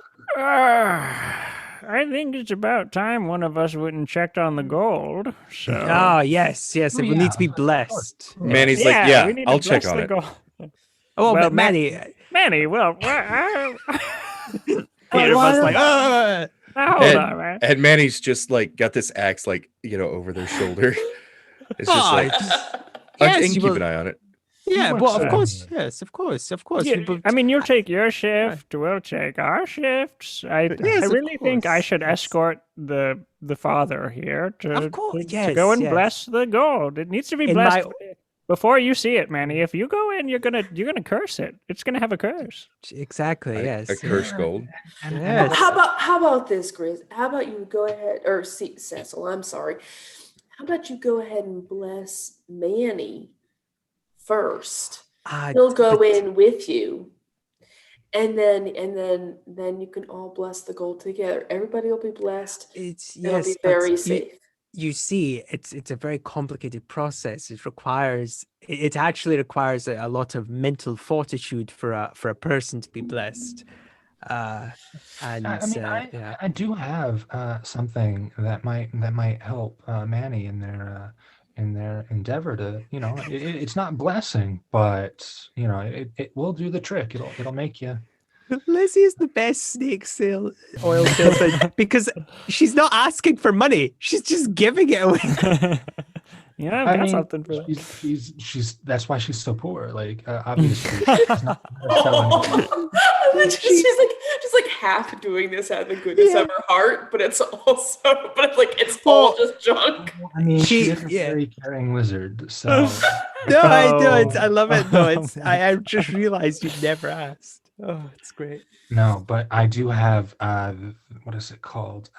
I think it's about time one of us went and checked on the gold. So Ah, yes, it will need to be Yeah. blessed. Manny's Yes. like, yeah, we need I'll to check bless on the it. gold. Oh, Well, but Manny, Manny, well, Peter was like, now hold on, man. And Manny's just like got this axe, like, over their shoulder. It's just "Ah, like, yes, and you keep will- an eye on it. yeah, work well, of so course, hard. yes, of course. Yeah, we will- I mean, you'll take your shift. We'll take our shifts. I Yes, of really think I course, should yes. escort the father here to course, to go and yes. bless the gold. It needs to be In blessed my- before you see it, Manny. If you go in, you're gonna curse it. It's gonna have a curse. exactly, A yes. cursed gold. Yes. How about this, Grizz? How about you go ahead, or Cecil? I'm sorry. How about you go ahead and bless Manny first? Ah, He'll go but in with you, and then you can all bless the gold together. Everybody will be blessed. It's It'll yes, be but very you, safe. you see, it's a very complicated process. It actually requires a lot of mental fortitude for a person to be blessed. And I mean, yeah. I do have something that might help Manny in their endeavor to, it's not blessing, but it will do the trick. It'll make you. Lizzie is the best oil salesman because she's not asking for money; she's just giving it away. Yeah, I've I got mean, something for that. she's that's why she's so poor. Like obviously, she's not selling. She's like half doing this out of the goodness of her heart, but it's all just junk. I mean, she is a yeah. very caring wizard. So No, I don't. I Oh. love it though. I just realized you've never asked. Oh, it's great. no, but I do have what is it called?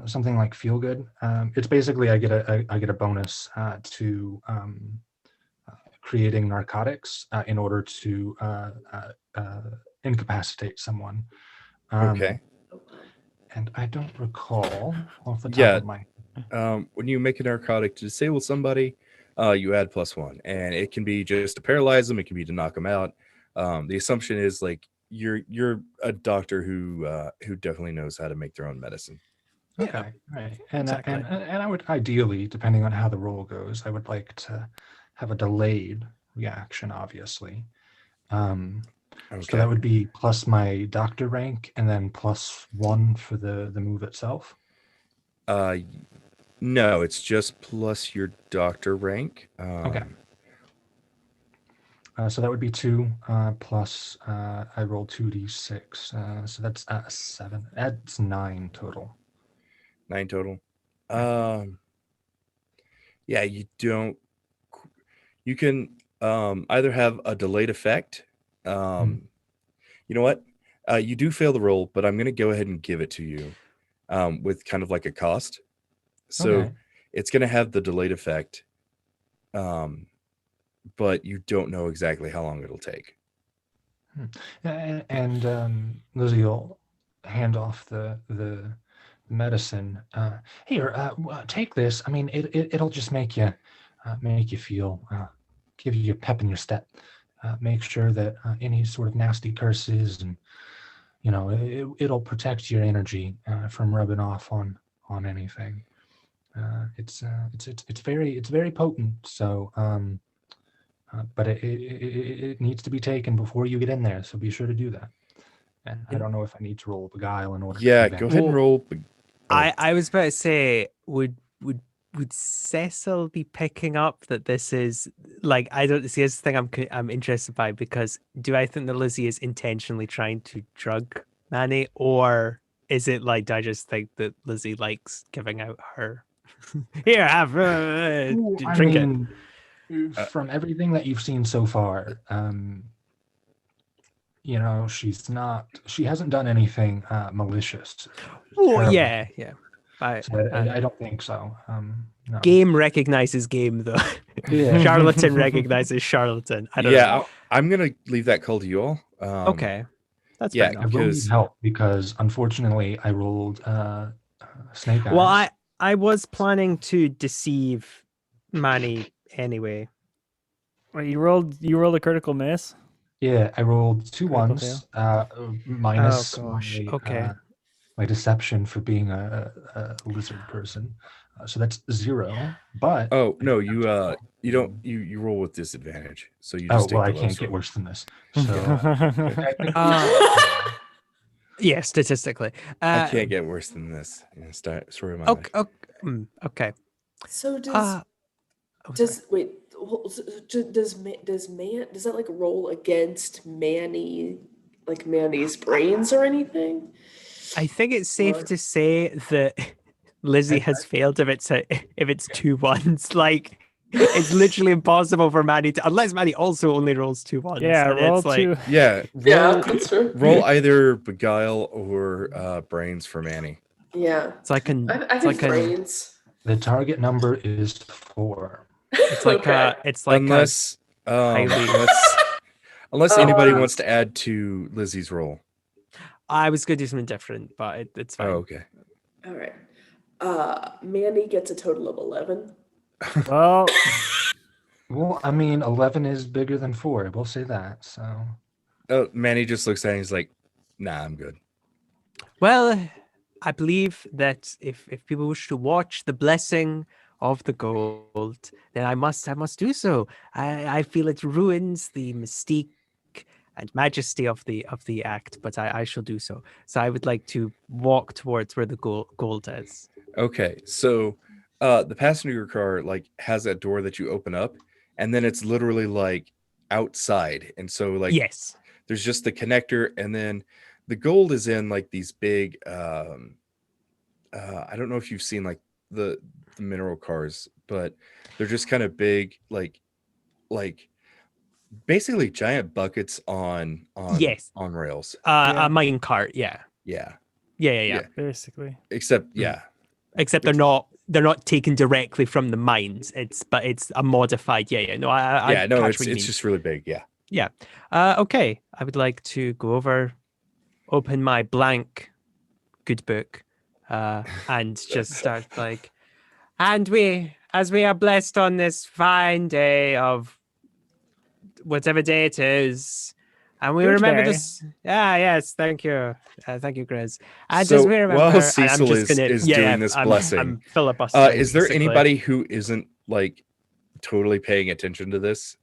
Something like feel good. It's basically I get a bonus to creating narcotics in order to incapacitate someone. Okay. And I don't recall off the top Yeah. of my. When you make a narcotic to disable somebody, you add +1, and it can be just to paralyze them. It can be to knock them out. The assumption is like you're a doctor who definitely knows how to make their own medicine. Okay, right. And exactly. and I would ideally, depending on how the roll goes, I would like to have a delayed reaction, obviously. Okay. So that would be plus my doctor rank and then +1 for the move itself. No, it's just plus your doctor rank. Okay. So that would be 2 plus I roll 2d6. So that's 7. That's 9 total. 9 total. Yeah. Yeah, you don't. You can either have a delayed effect. You know what? You do fail the roll, but I'm going to go ahead and give it to you with kind of like a cost. So Okay. it's going to have the delayed effect, but you don't know exactly how long it'll take. And Lizzie will hand off the medicine. Here, take this. I mean, it'll just make you feel, give you a pep in your step. Make sure that any sort of nasty curses and it'll protect your energy from rubbing off on anything. It's very potent. So, but it needs to be taken before you get in there. So be sure to do that. And I don't know if I need to roll beguile in order to Yeah, do that. go ahead and roll. I was about to say, would Cecil be picking up that this is like, I don't see, this thing I'm interested by, because do I think that Lizzie is intentionally trying to drug Manny, or is it like, do I just think that Lizzie likes giving out her here, have Ooh, I drink it? mean, from everything that you've seen so far, she hasn't done anything malicious. Oh terrible. yeah. So I don't think so. No. Game recognizes game, though. Yeah. Charlatan recognizes charlatan. I don't know. I'm gonna leave that call to you all. Okay, that's yeah, fair I enough. will need because- help because unfortunately I rolled snake eyes. Well, I was planning to deceive Manny anyway. Wait, you rolled a critical miss? Yeah, I rolled 2 Critical ones minus Oh gosh. my, Okay. my deception for being a lizard person. So that's 0. But Oh no, you don't you roll with disadvantage, so you just oh well, take I the can't lowest get one. worse than this. So I think Yeah, statistically. I can't get worse than this. Sorry, my life. Okay. So Oh, does wait does that like roll against Manny's brains or anything? I think it's safe Or- to say that Lizzie has failed if it's 2 ones. Like, it's literally impossible for Manny to, unless Manny also only rolls 2 ones. Yeah, and roll it's like, 2. Yeah, Yeah, that's true. roll either beguile or brains for Manny. Yeah, it's like an I it's think like brains. the target number is 4. it's like Okay. it's like unless highly- unless Oh, anybody wow. wants to add to Lizzie's roll. I was gonna do something different, but it's fine. Oh, okay. All right. Manny gets a total of 11. Well, Well, I mean, 11 is bigger than 4. We'll say that. So Oh, Manny just looks at it and he's like, "Nah, I'm good." Well, I believe that if people wish to watch the blessing of the gold, then I must do so. I feel it ruins the mystique and majesty of the act, but I shall do so. So I would like to walk towards where the gold is. Okay, so the passenger car like has that door that you open up, and then it's literally like outside, and so like Yes. there's just the connector, and then the gold is in like these big. I don't know if you've seen like the mineral cars, but they're just kind of big, like basically giant buckets on Yes. on rails. Yeah. A mine cart. Yeah. Yeah, Yeah. basically. except yeah. Except they're not taken directly from the mines. It's a modified. Yeah. No, I No, catch it's what you mean. just really big. Yeah. Yeah. Okay. I would like to go over, open my blank good book, and just start like, and as we are blessed on this fine day of whatever day it is, and we remember Tuesday. this. Yes, thank you, Grizz. And So as we remember, while and I'm Cecil just gonna, is doing this blessing, I'm filibustering. is there basically. anybody who isn't like totally paying attention to this?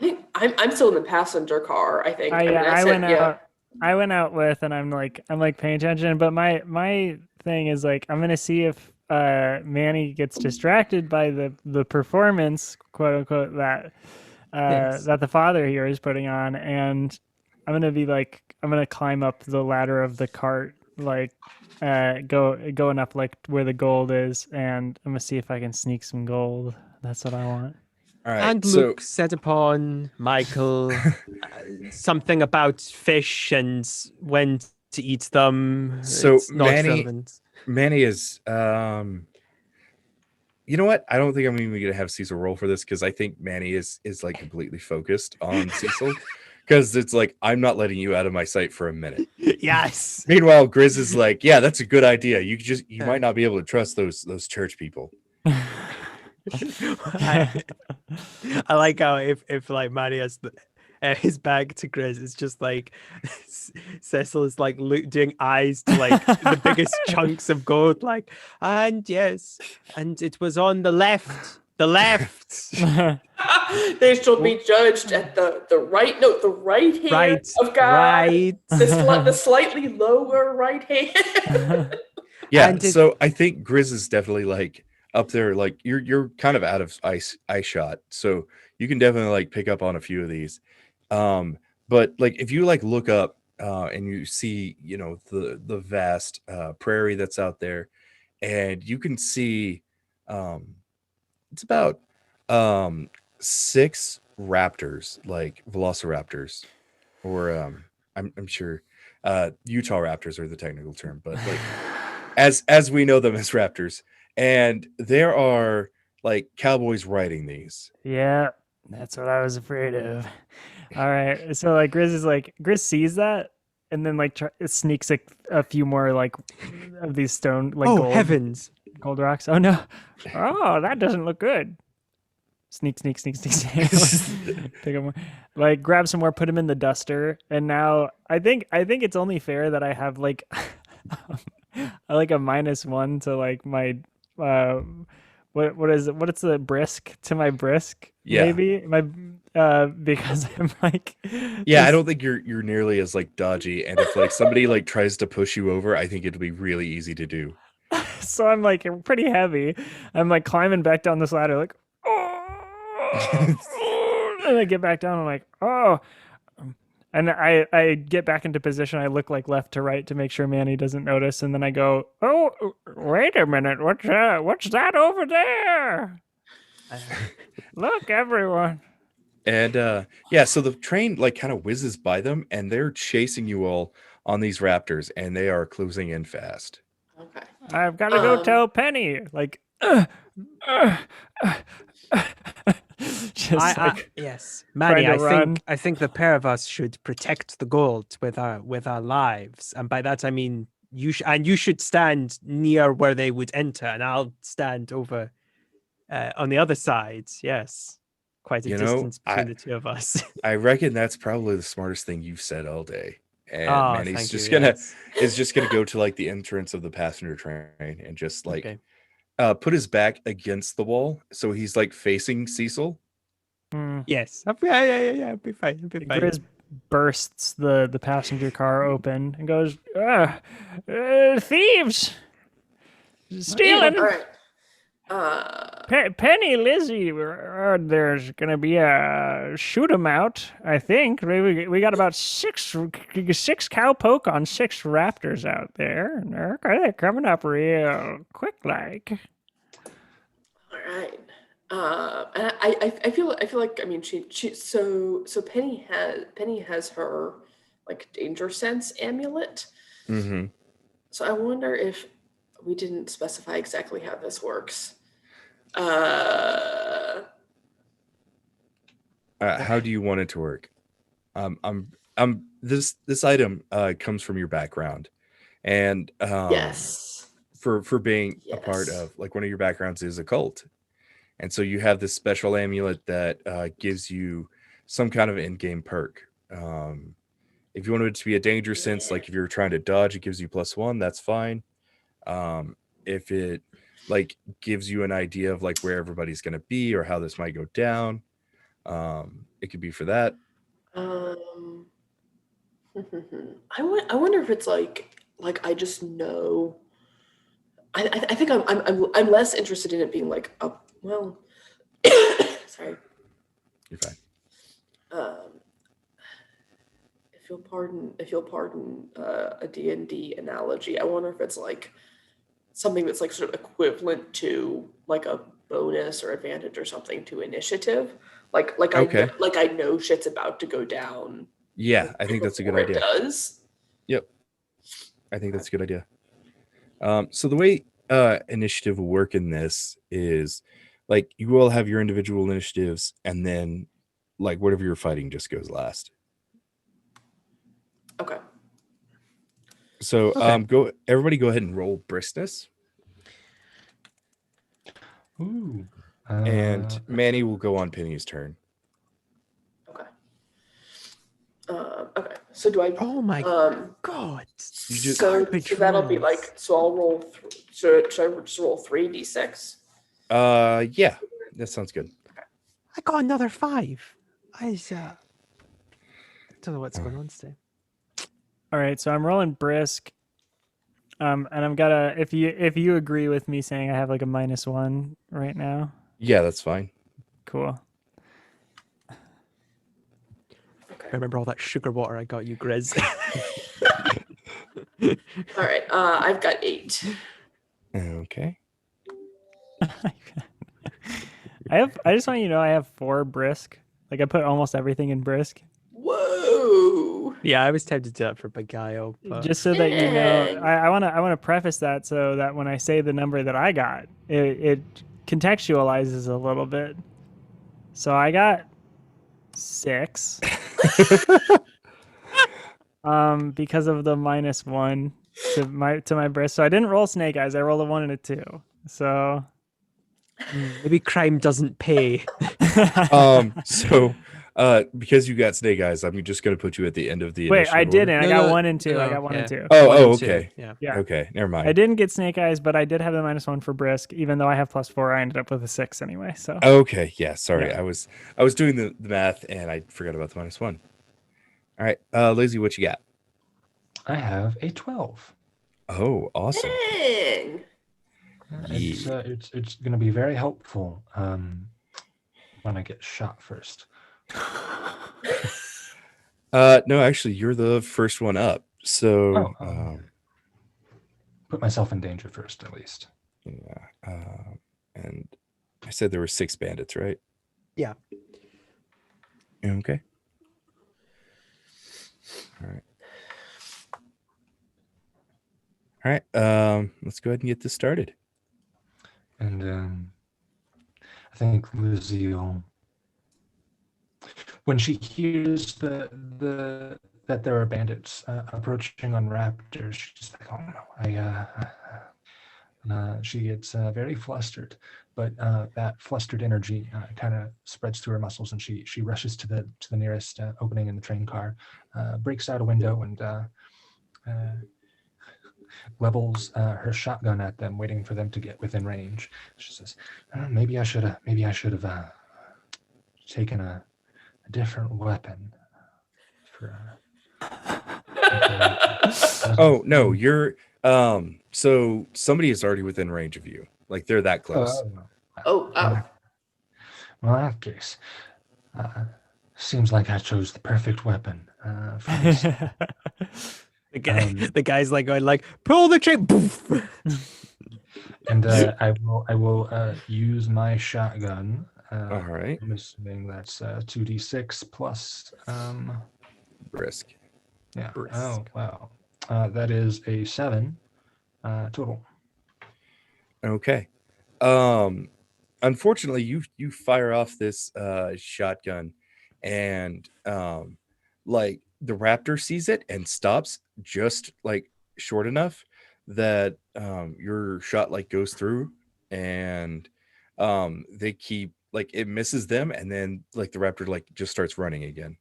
I think I'm still in the passenger car. I think. I said, went out. I went out with, and I'm like paying attention. But my thing is like, I'm gonna see if Manny gets distracted by the performance, quote unquote, that Yes. that the father here is putting on, and I'm gonna climb up the ladder of the cart, like going up like where the gold is, and I'm gonna see if I can sneak some gold. That's what I want. All right. And Luke set upon Michael something about fish and when to eat them. So It's not relevant. Manny is you know what? I don't think I'm even gonna have Cecil roll for this because I think Manny is like completely focused on Cecil. Because it's like, I'm not letting you out of my sight for a minute. Yes. Meanwhile, Grizz is like, yeah, that's a good idea. You Yeah. might not be able to trust those church people. I like how if like Manny has his bag to Grizz, it's just like Cecil is like doing eyes to like the biggest chunks of gold, like, and yes, and it was on the left. The left. They shall be judged at the right hand Right. of God, Right. the slightly lower right hand. Yeah, And so I think Grizz is definitely like up there. Like you're kind of out of eye shot, so you can definitely like pick up on a few of these. But like if you like look up and you see, you know, the vast prairie that's out there, and you can see it's about 6 raptors, like velociraptors, or I'm sure Utah raptors are the technical term, but like as we know them as raptors, and there are like cowboys riding these. Yeah, that's what I was afraid of. All right, so like Grizz sees that, and then like sneaks a few more like of these stone like oh heavens. gold rocks. Oh no! Oh, that doesn't look good. Sneak. Pick up more. Like grab some more, put them in the duster, and now I think it's only fair that I have like I like a -1 to like my what is it? What's the brisk to my brisk? Yeah. Maybe my because I'm like Yeah, I don't think you're nearly as like dodgy, and if like somebody like tries to push you over, I think it'd be really easy to do. so I'm like pretty heavy. I'm like climbing back down this ladder, like and I get back down. I'm like, oh, and I get back into position. I look like left to right to make sure Manny doesn't notice, and then I go, oh, wait a minute, what's that over there? Look, everyone. And yeah, so the train like kind of whizzes by them, and they're chasing you all on these raptors, and they are closing in fast. Okay. I've got to go tell Penny. Like, just like yes, Manny. trying to run. I think the pair of us should protect the gold with our lives, and by that I mean you should stand near where they would enter, and I'll stand over on the other side. Yes, quite a You know, distance between the two of us. I reckon that's probably the smartest thing you've said all day. And Oh, Manny's thank just you, gonna yes. is just gonna go to like the entrance of the passenger train and just like Okay. put his back against the wall, so he's like facing Cecil. Yes. Yeah. It'll be fine. It'll be fine. Grizz bursts the passenger car open and goes, thieves! Stealing! All right. Penny, Lizzie, there's gonna be a shoot 'em out. I think we got about six cowpoke on 6 raptors out there, and they're coming up real quick, like. All right. And I feel like I mean she so Penny has her like danger sense amulet. Mm-hmm. So I wonder if we didn't specify exactly how this works. How do you want it to work? This item comes from your background, and Yes. for being a part Yes. of like one of your backgrounds is a cult, and so you have this special amulet that gives you some kind of in-game perk. If you wanted it to be a danger sense, like if you're trying to dodge, it gives you +1. That's fine. If it like gives you an idea of like where everybody's going to be or how this might go down, it could be for that. I wonder if it's like I just know I think I'm less interested in it being like a well. Sorry. You're fine. If you'll pardon a D&D analogy, I wonder if it's like something that's like sort of equivalent to like a bonus or advantage or something to initiative. Okay. I know shit's about to go down. Yeah, I think that's a good before it idea. does. Yep. I think that's a good idea. So the way initiative will work in this is like you all have your individual initiatives, and then like whatever you're fighting just goes last. Okay. So Okay. everybody go ahead and roll briskness, Ooh. and Manny will go on Penny's turn. Okay. Okay. So do I? Oh my God. You just- So Garbage that'll be rolls. like. So I'll roll. Should I just roll 3d6? Yeah, that sounds good. I got another 5. I don't know what's going on today. All right, so I'm rolling brisk. And I'm gonna if you agree with me saying I have like a -1 right now. Yeah, that's fine. Cool. Okay. Remember all that sugar water I got you, Grizz? All right. I've got 8. Okay. I just want you to know I have 4 brisk. Like I put almost everything in brisk. Whoa. Yeah, I was tempted to do that for Beguile, but Just so that you know, Dang. I wanna preface that so that when I say the number that I got, it contextualizes a little bit. So I got 6. Because of the -1 to my brisk. So I didn't roll snake eyes. I rolled a 1 and a 2. So maybe crime doesn't pay. So because you got snake eyes, I'm just gonna put you at the end of the wait, initiative I order. didn't. I No, got no, 1 and 2. I no, got 1 and yeah. 2. Oh, 1 and 2, okay. Yeah. Yeah. Okay, never mind. I didn't get snake eyes, but I did have the -1 for brisk. Even though I have +4, I ended up with a 6 anyway. So Okay, yeah, sorry. Yeah. I was doing the math and I forgot about the -1. All right, Lizzie, what you got? I have a 12. Oh, awesome. Dang. It's going to be very helpful when I get shot first. No, actually, you're the first one up. So, Put myself in danger first, at least. yeah. And I said there were 6 bandits, right? Yeah. Okay. All right. All right. Let's go ahead and get this started. And I think Lizzie will, when she hears that there are bandits approaching on raptors, she's like, "Oh no!" She gets very flustered, but that flustered energy kind of spreads through her muscles, and she rushes to the nearest opening in the train car, breaks out a window, and levels her shotgun at them, waiting for them to get within range. She says, maybe I should have taken a different weapon for Oh, no, you're so somebody is already within range of you. Like they're that close. Oh. Well, in that case, seems like I chose the perfect weapon for this. The guy's like going like, pull the trigger. Poof. And I will use my shotgun. All right. I'm assuming that's 2d6 plus Brisk. yeah. Brisk. Oh wow. That is a 7 total. Okay. Unfortunately, you fire off this shotgun, and like the raptor sees it and stops just like short enough that your shot like goes through, and they keep like it misses them, and then like the raptor like just starts running again.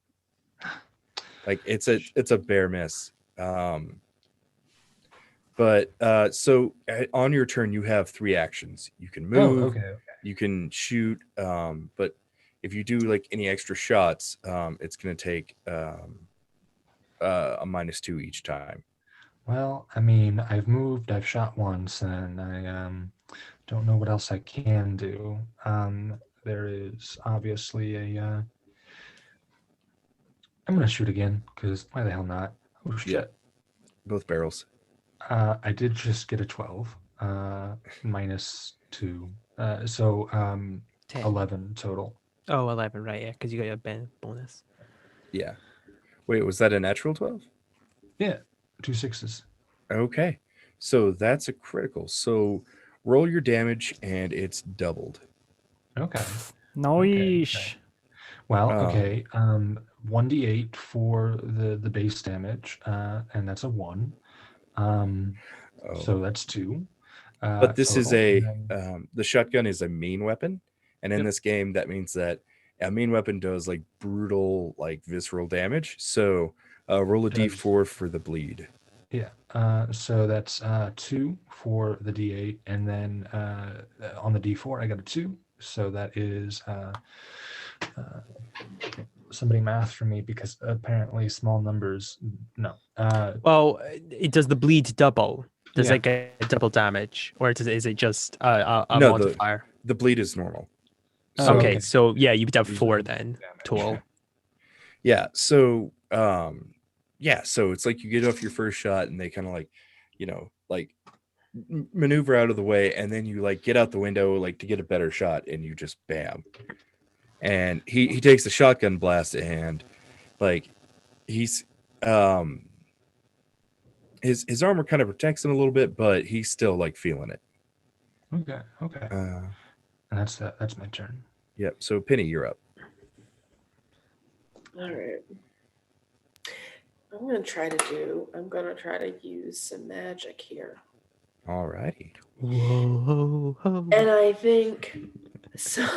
Like it's a bare miss. But so on your turn, you have 3 actions. You can move, Oh, okay. you can shoot, but if you do like any extra shots, it's going to take a -2 each time. Well, I mean, I've moved, I've shot once, and I don't know what else I can do. There is obviously a. I'm gonna shoot again because why the hell not? Oh Yeah, shit! both barrels. I did just get a 12, -2, so 10. 11 total. Oh, 11, right, yeah, because you got your bonus. Yeah. Wait, was that a natural 12? Yeah, 2 6s. Okay. So that's a critical. So roll your damage and it's doubled. Okay. Noish. Well, Um, okay. 1d8 for the base damage, and that's a 1. So oh. that's 2 But this is total. And a then, the shotgun is a mean weapon, and in yep, this game that means that a mean weapon does like brutal, like visceral damage. So roll a it does. d4 for the bleed. Yeah. So that's 2 for the d8, and then on the d4 I got a 2. So that is somebody math for me because apparently small numbers. No. Well, it does the bleed double? Does Yeah. it get double damage, or is it just a No, modifier? the bleed is normal. Oh, So Okay, so yeah, you'd have These 4 are then damage. total. yeah, so yeah, so it's like you get off your first shot and they kind of like, like maneuver out of the way, and then you like get out the window like to get a better shot, and you just bam. And he takes the shotgun blast, and like he's his armor kind of protects him a little bit, but he's still like feeling it. Okay. Okay. Uh, And that's my turn. yep. So Penny, you're up. All right. I'm gonna try to use some magic here. All righty. Whoa, ho. And I think so.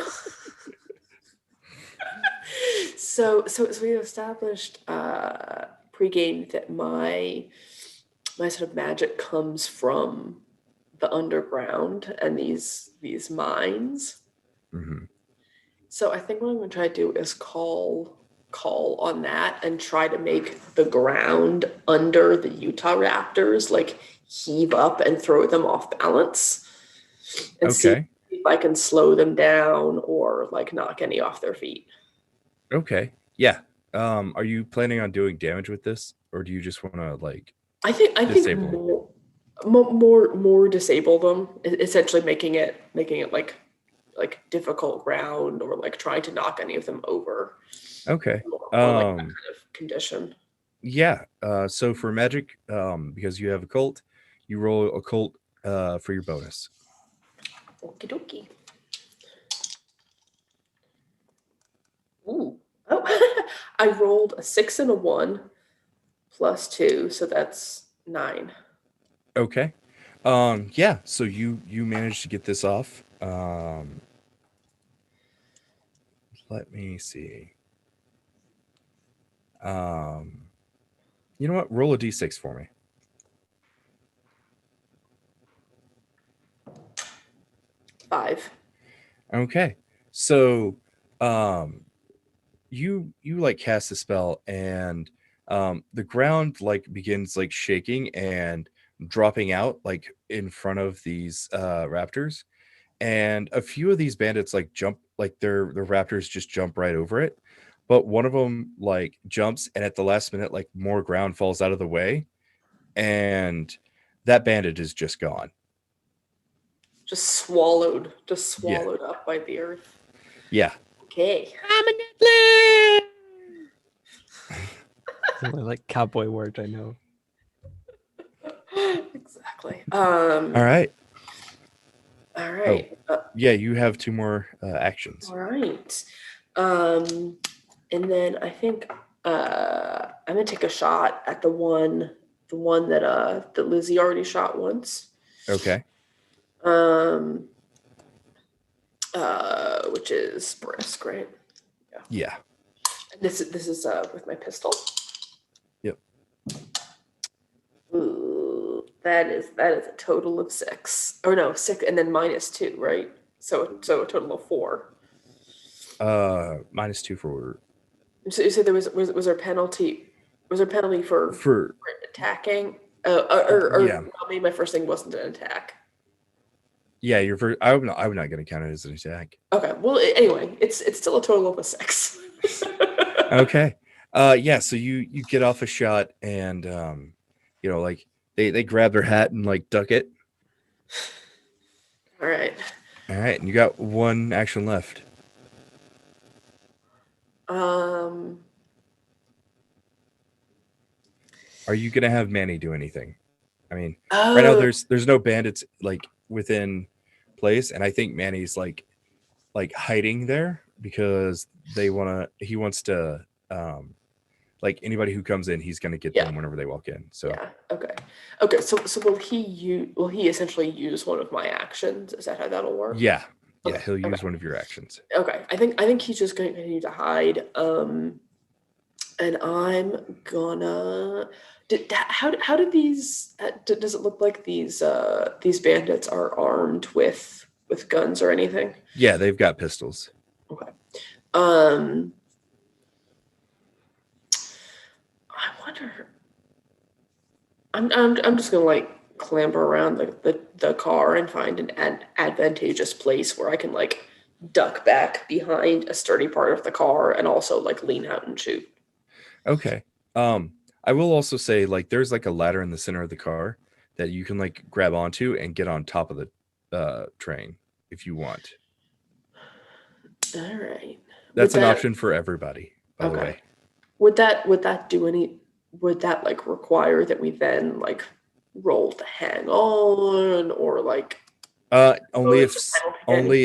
So we've established pregame that my sort of magic comes from the underground and these mines. Hmm. So I think what I'm going to try to do is call on that and try to make the ground under the Utah Raptors like heave up and throw them off balance, and see Okay. if I can slow them down or like knock any off their feet. Okay. Yeah. Are you planning on doing damage with this, or do you just want to like I think disable them? more disable them, essentially making it like difficult ground or like trying to knock any of them over, Okay. or like that kind of condition. Yeah. So for magic, because you have a cult, you roll a cult for your bonus. Okie dokie. Ooh. Oh, I rolled a 6 and a 1 plus 2, so that's 9. Okay. Yeah, so you managed to get this off. Let me see. You know what? Roll a d6 for me. 5. Okay. So you like cast a spell, and the ground like begins like shaking and dropping out like in front of these raptors, and a few of these bandits like jump, like their raptors just jump right over it, but one of them like jumps, and at the last minute like more ground falls out of the way, and that bandit is just gone. Just Yeah. swallowed up by the earth. Yeah. Okay. I'm an Only like cowboy words I know. Exactly. All right. All right. Yeah, you have 2 more actions. All right. And then I think I'm gonna take a shot at the one that Lizzie already shot once. Okay. Which is brisk, right? Yeah. And this is with my pistol. Yep. Ooh, that is a total of 6. Or no, 6 and then -2, right? So a total of 4. -2 for So you said there was there a penalty? Was there a penalty for for attacking? Yeah. Well, maybe my first thing wasn't an attack. Yeah, your first. I'm not going to count it as an attack. Okay. Well, anyway, it's still a total of a 6. Okay. Yeah. So you get off a shot, and like they grab their hat and like duck it. All right. All right, and you got one action left. Are you gonna have Manny do anything? I mean, right now there's no bandits like within place, and I think Manny's like hiding there because he wants to like anybody who comes in, he's gonna get them whenever they walk in. So yeah. Okay. So will he essentially use one of my actions? Is that how that'll work? yeah, Okay, he'll use one of your actions. Okay. I think he's just going to continue to hide. And I'm gonna. How did these? Does it look like these bandits are armed with guns or anything? Yeah, they've got pistols. Okay. I wonder. I'm just gonna like clamber around the car and find an advantageous place where I can like duck back behind a sturdy part of the car and also like lean out and shoot. Okay. I will also say like there's like a ladder in the center of the car that you can like grab onto and get on top of the train if you want. All right. That's an option for everybody, by the way. Would that do any? Would that like require that we then like roll to hang on or like? Only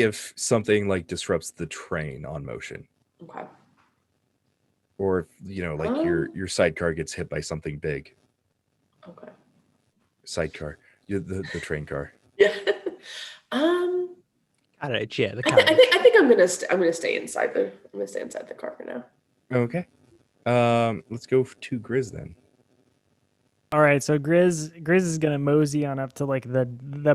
if something like disrupts the train on motion. Okay. Or if like your sidecar gets hit by something big. Okay. Sidecar, the train car. Yeah. Carriage, yeah, the I carriage. think I'm gonna stay inside the car for now. Okay. Let's go to Grizz then. All right, so Grizz is gonna mosey on up to like the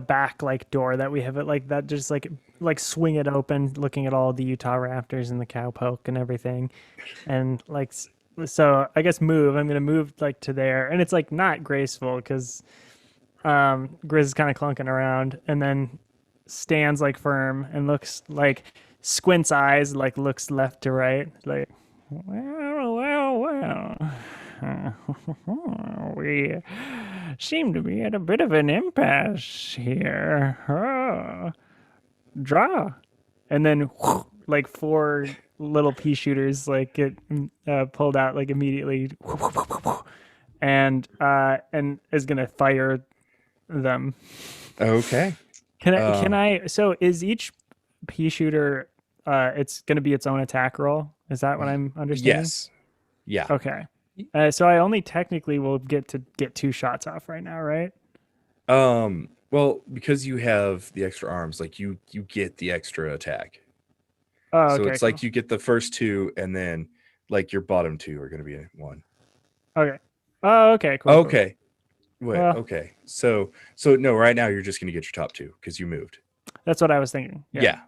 back like door that we have it like that, just like swing it open, looking at all the Utah Raptors and the cowpoke and everything, and like so I guess I'm gonna move like to there, and it's like not graceful because Grizz is kind of clunking around, and then stands like firm and looks like squints eyes, like looks left to right, like well. We seem to be at a bit of an impasse here. Draw. And then like 4 little pea shooters like get pulled out like immediately and is gonna fire them. Okay. Can I so is each pea shooter it's gonna be its own attack roll? Is that what I'm understanding? Yes. Yeah. Okay. So I only technically will get 2 shots off right now, right? Well, because you have the extra arms, like you get the extra attack. Oh, so okay, it's like you get the first 2, and then like your bottom 2 are going to be 1. Okay. Oh, okay. Cool. Okay. Cool. Wait. Well, okay. So no. Right now, you're just going to get your top 2 because you moved. That's what I was thinking. Yeah.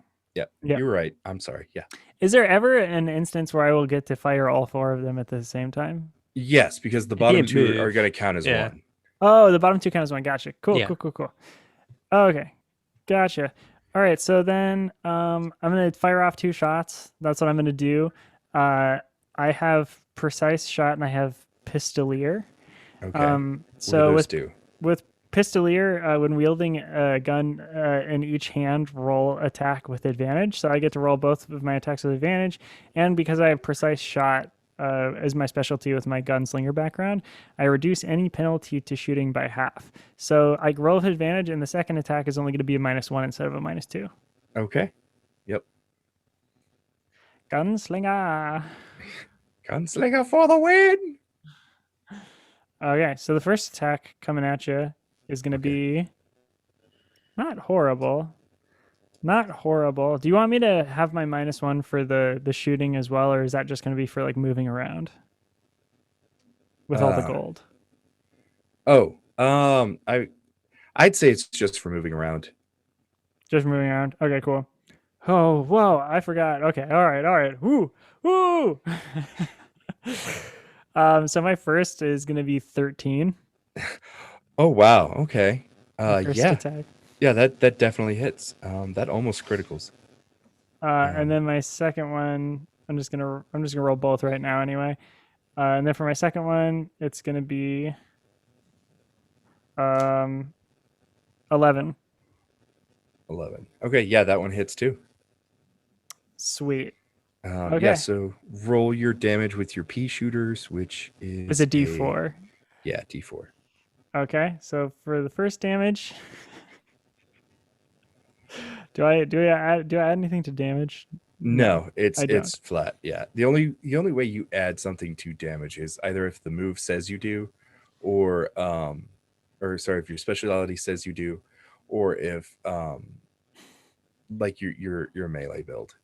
You're right. I'm sorry. Yeah. Is there ever an instance where I will get to fire all 4 of them at the same time? Yes, because the bottom 2 are going to count as 1. Oh, the bottom 2 count as 1. Gotcha. Cool. Yeah. Cool. Oh, okay. Gotcha. All right. So then I'm going to fire off 2 shots. That's what I'm going to do. I have precise shot and I have pistolier. Okay. So do? With pistolier, when wielding a gun in each hand, roll attack with advantage. So I get to roll both of my attacks with advantage. And because I have precise shot as my specialty with my gunslinger background, I reduce any penalty to shooting by half. So I roll with advantage, and the second attack is only going to be a -1 instead of a -2. Okay. Yep. Gunslinger. Gunslinger for the win. Okay, so the first attack coming at you is going to be not horrible. Not horrible. Do you want me to have my -1 for the shooting as well, or is that just going to be for like moving around with all the gold? Oh, I'd say it's just for moving around. Just moving around. Okay, cool. Oh, whoa! I forgot. Okay, all right. Woo. So my first is going to be 13. Oh wow. Okay. First Yeah. attack. Yeah, that definitely hits. That almost criticals. And then my second one, I'm just gonna roll both right now anyway. And then for my second one, it's gonna be 11. 11. Okay, yeah, that one hits too. Sweet. Yeah, Okay. so roll your damage with your pea shooters, which It's is a D4. Yeah, D4. Okay, so for the first damage, do I add anything to damage? No, it's I don't. flat. Yeah. The only way you add something to damage is either if the move says you do, or sorry, if your specialty says you do, or if like your melee build.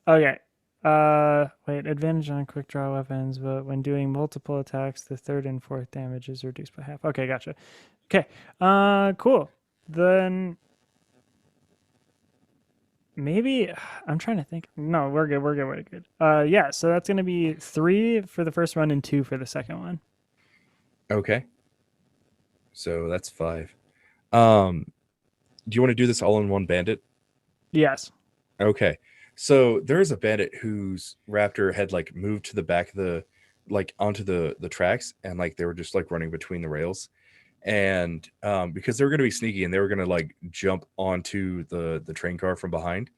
Okay. Wait. Advantage on quick draw weapons, but when doing multiple attacks, the third and fourth damage is reduced by half. Okay, gotcha. Okay. Cool. Then maybe I'm trying to think. No, we're good. We're good. Yeah. So that's gonna be 3 for the first one and 2 for the second one. Okay. So that's 5. Do you want to do this all in one bandit? Yes. Okay. So there is a bandit whose raptor had like moved to the back of the like onto the tracks, and like they were just like running between the rails. And because they were going to be sneaky and they were going to like jump onto the train car from behind.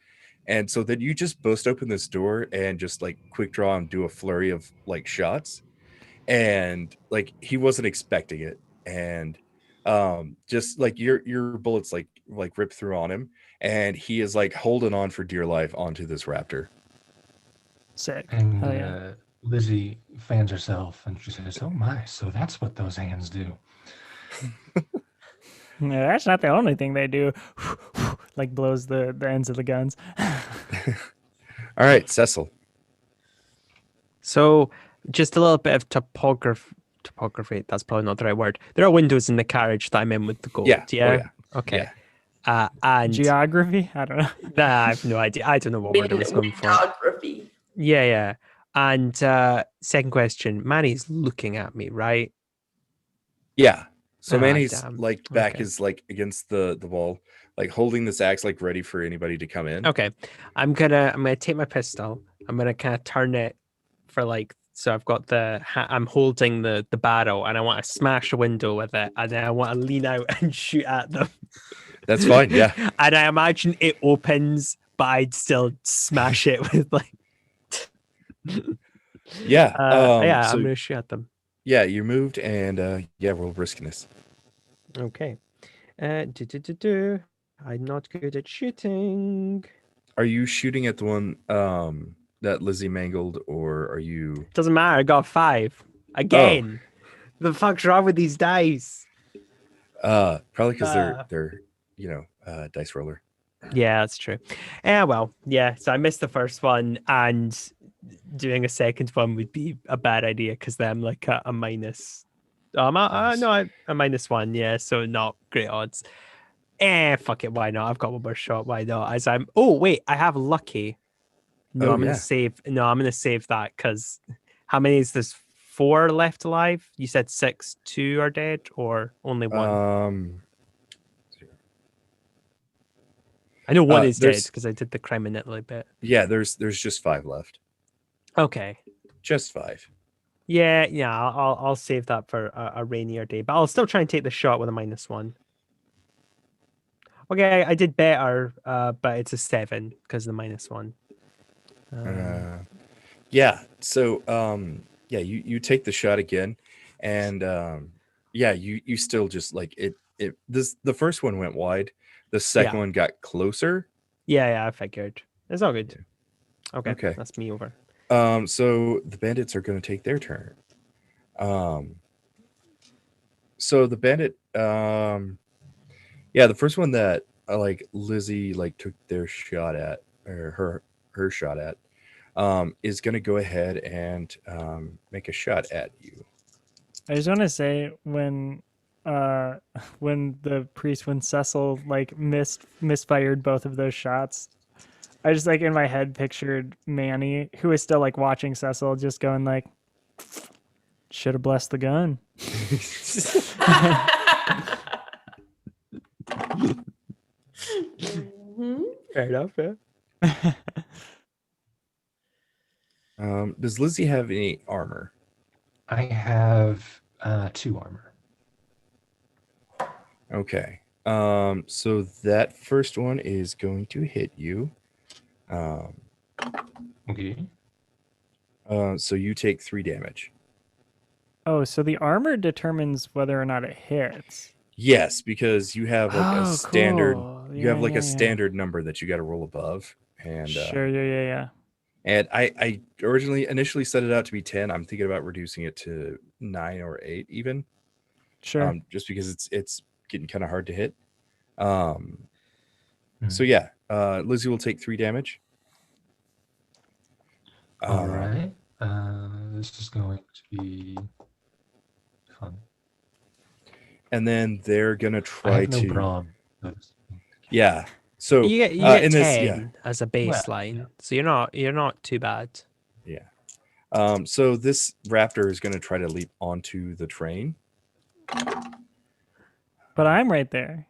And so then you just bust open this door and just like quick draw and do a flurry of like shots. And like he wasn't expecting it. And just like your bullets like rip through on him, and he is like holding on for dear life onto this raptor. Sick. And Hell yeah. Lizzie fans herself and she says, "Oh my, so that's what those hands do." Yeah, that's not the only thing they do. Like blows the ends of the guns. All right, Cecil. So, just a little bit of topography. That's probably not the right word. There are windows in the carriage that I'm in with the gold. Yeah. Yeah. Oh, yeah. Okay. Yeah. And Geography? I don't know. nah, I have no idea. I don't know what word I was going for. Geography. Yeah, yeah. And second question, Manny's looking at me, right? Yeah. So Ah, Manny's damn. like back Okay. is like against the wall, like holding this axe, like ready for anybody to come in. Okay. I'm gonna take my pistol. I'm gonna kind of turn it for like, so I've got I'm holding the barrel and I want to smash a window with it, and then I want to lean out and shoot at them. That's fine. Yeah. And I imagine it opens, but I'd still smash it with like Yeah. yeah, So I'm gonna shoot at them. yeah, you moved, and yeah, roll riskiness. Okay. I'm not good at shooting. Are you shooting at the one that Lizzie mangled, or are you? Doesn't matter. I got 5 again. The fuck's wrong with these dice? Probably because Uh. they're dice roller. Yeah, that's true. Well, yeah. So I missed the first one, and doing a second one would be a bad idea because then I'm like a minus. No, a -1. Yeah, so not great odds. Fuck it. Why not? I've got one more shot. Why not? Oh wait, I have lucky. No, Oh, I'm gonna yeah. save. No, I'm gonna save that because how many is this? 4 left alive? You said 6, 2 are dead, or only 1? I know 1 is dead there's- because I did the crime in Italy bit. Yeah, there's just 5 left. Okay. Just 5. Yeah. I'll save that for a rainier day, but I'll still try and take the shot with a -1. Okay, I did better, but it's a 7 because of the -1. Yeah. So yeah, you take the shot again, and yeah, you still just like it. The first one went wide. The second one got closer. Yeah, I figured. It's all good. Okay, Okay. that's me over. So the bandits are going to take their turn. So the bandit, yeah, the first one that like Lizzie like took their shot at, or her shot at, is going to go ahead and make a shot at you. I just want to say when Cecil like misfired both of those shots, I just like in my head pictured Manny, who is still like watching Cecil, just going like, should have blessed the gun. Mhm. Fair enough. Yeah. Does Lizzie have any armor? I have 2 armor. Okay. So that first one is going to hit you. Um, Okay. so you take 3 damage. Oh, so the armor determines whether or not it hits. Yes, because you have like a Oh, standard. cool. You have like Yeah, a yeah. standard number that you got to roll above, and Sure, yeah. I originally initially set it out to be 10. I'm thinking about reducing it to 9 or 8 even. Sure. Just because it's getting kind of hard to hit. So Mhm. yeah, Lizzie will take 3 damage. All right. This is going to be fun. And then they're gonna I try have no to. brawn. Yeah. So You get in 10 this, yeah, as a baseline, so you're not too bad. yeah. So this raptor is gonna try to leap onto the train. But I'm right there.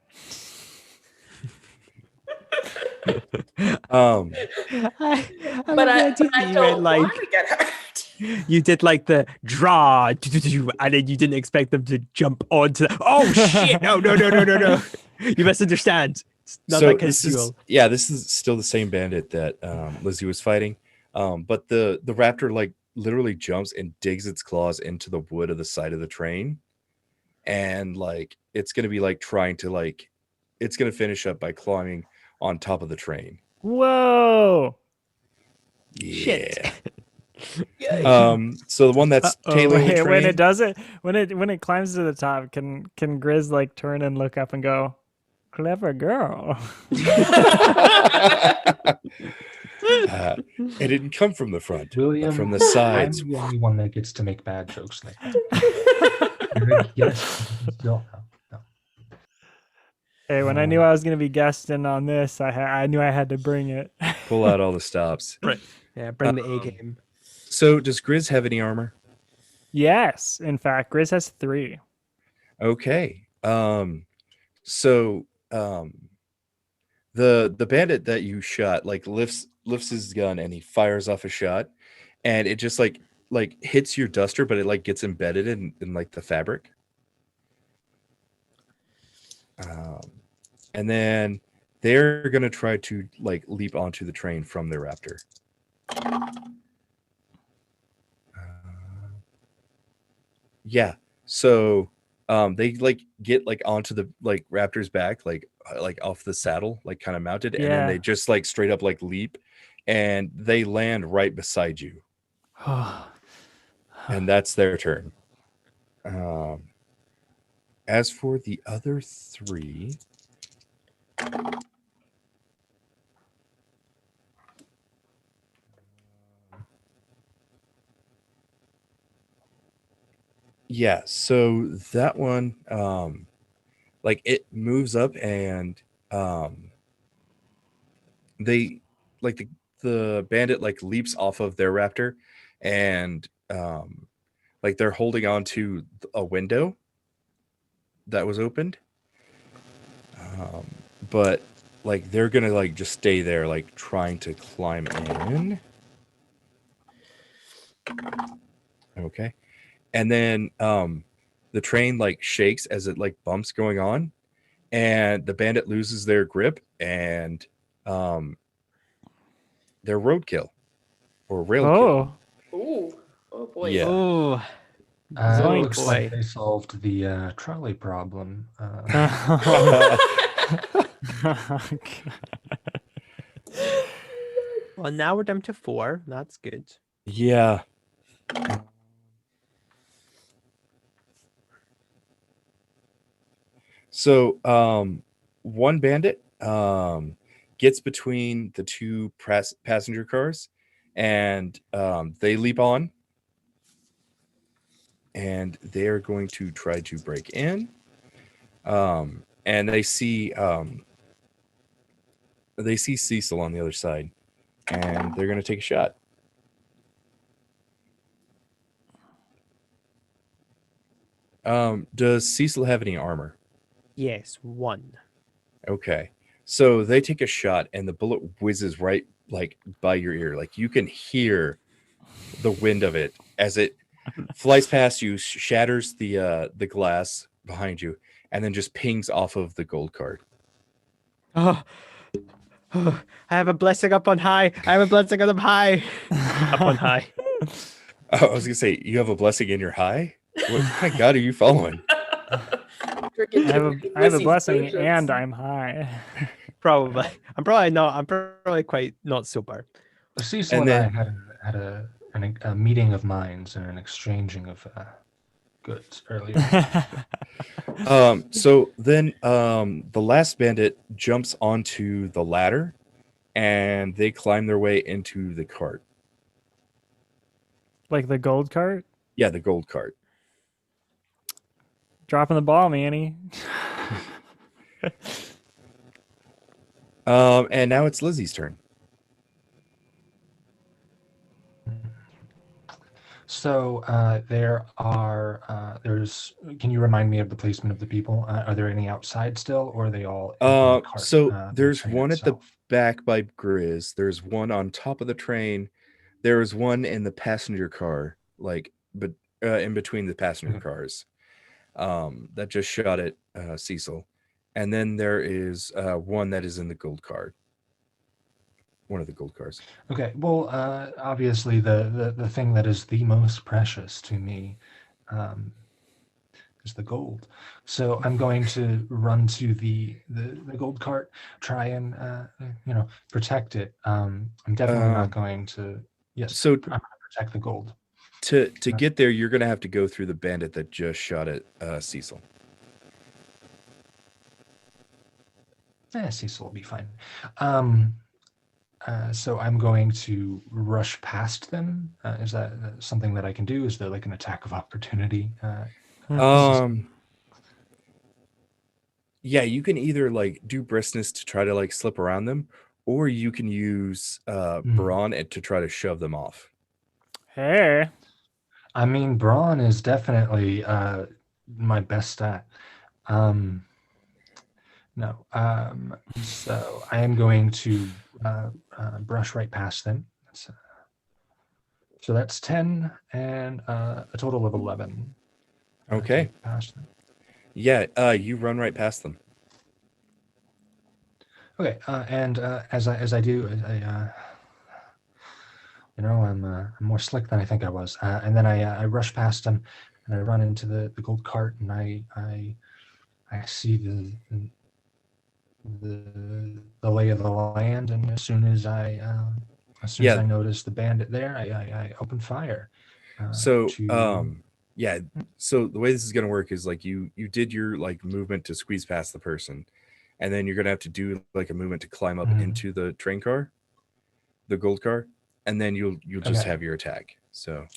Um, I But love the I, idea but I that you don't went want to get hurt. you did like the draw, and then you didn't expect them to jump onto. Oh shit! No! You misunderstand. It's not so that kind of this is duel. this is still the same bandit that Lizzie was fighting. But the raptor like literally jumps and digs its claws into the wood of the side of the train, and like it's gonna be like trying to like it's gonna finish up by climbing on top of the train. Whoa. Shit. Yeah. So the one that's tailing the Wait, when train. it does it, when it climbs to the top, can Grizz like turn and look up and go, "Clever girl." It didn't come from the front, William, but from the I'm sides. the only one that gets to make bad jokes like that. Yes. No. Hey, when I knew I was gonna be guesting on this, I knew I had to bring it. Pull out all the stops. Yeah, bring the A game. So does Grizz have any armor? Yes, in fact, Grizz has 3. Okay. So the bandit that you shot like lifts his gun and he fires off a shot, and it just like hits your duster, but it like gets embedded in like the fabric. And then they're gonna try to like leap onto the train from their raptor. Yeah. So they like get like onto the like raptor's back, like off the saddle, like kind of mounted, and then Yeah. they just like straight up like leap, and they land right beside you, and that's their turn. As for the other 3, yeah, so that one like it moves up, and they like the bandit like leaps off of their raptor, and like they're holding on to a window that was opened, but like they're gonna like just stay there like trying to climb in. Okay. And then the train like shakes as it like bumps going on, and the bandit loses their grip, and they're roadkill or railkill. Oh. Ooh. Oh boy. Yeah. Oh, Zoink. Looks like boy. they solved the trolley problem. Well, now we're down to 4. That's good. Yeah. So one bandit gets between the 2 passenger cars, and they leap on, and they're going to try to break in, and they see Cecil on the other side, and they're going to take a shot. Does Cecil have any armor? Yes, 1. Okay. So they take a shot and the bullet whizzes right like by your ear. Like you can hear the wind of it as it flies past you, shatters the glass behind you, and then just pings off of the gold card. Oh, oh, I have a blessing up on high. I have a blessing up high. Up on high. Oh, I was gonna say you have a blessing in your high. What kind of god are you following? Drinking I have too many I have a Wissy's blessing potions. and I'm high. Probably. I'm probably not. I'm probably quite not sober. Cecil And and I then had a meeting of minds and an exchanging of goods earlier. So then the last bandit jumps onto the ladder and they climb their way into the cart. Like the gold cart? Yeah, the gold cart. Dropping the ball, Manny. And now it's Lizzie's turn. So there's. Can you remind me of the placement of the people? Are there any outside still, or are they all in the cart? So the there's train one at the itself? back by Grizz. There's one on top of the train. There is one in the passenger car, but in between the passenger Okay. cars. That just shot at Cecil, and then there is one that is in the gold card. One of the gold cars. Okay. Well, obviously the thing that is the most precious to me is the gold. So I'm going to run to the gold cart, try and protect it. I'm definitely not going to. Yes. So I'm going to protect the gold. to get there, you're gonna have to go through the bandit that just shot at Cecil. Cecil will be fine. So I'm going to rush past them. Is that something that I can do? Is there like an attack of opportunity? Yeah, you can either like do briskness to try to like slip around them, or you can use brawn to try to shove them off. Hey. I mean, brawn is definitely my best stat. No. So I am going to brush right past them. So that's 10 and a total of 11. Okay. Past them. Yeah, you run right past them. Okay, and as I do, I'm more slick than I think I was. And then I rush past him, and I run into the gold cart, and I see the lay of the land, and as soon as I notice the bandit there, I open fire. So yeah, so the way this is gonna work is like you did your like movement to squeeze past the person, and then you're gonna have to do like a movement to climb up into the train car, the gold car, and then you'll just have your attack. So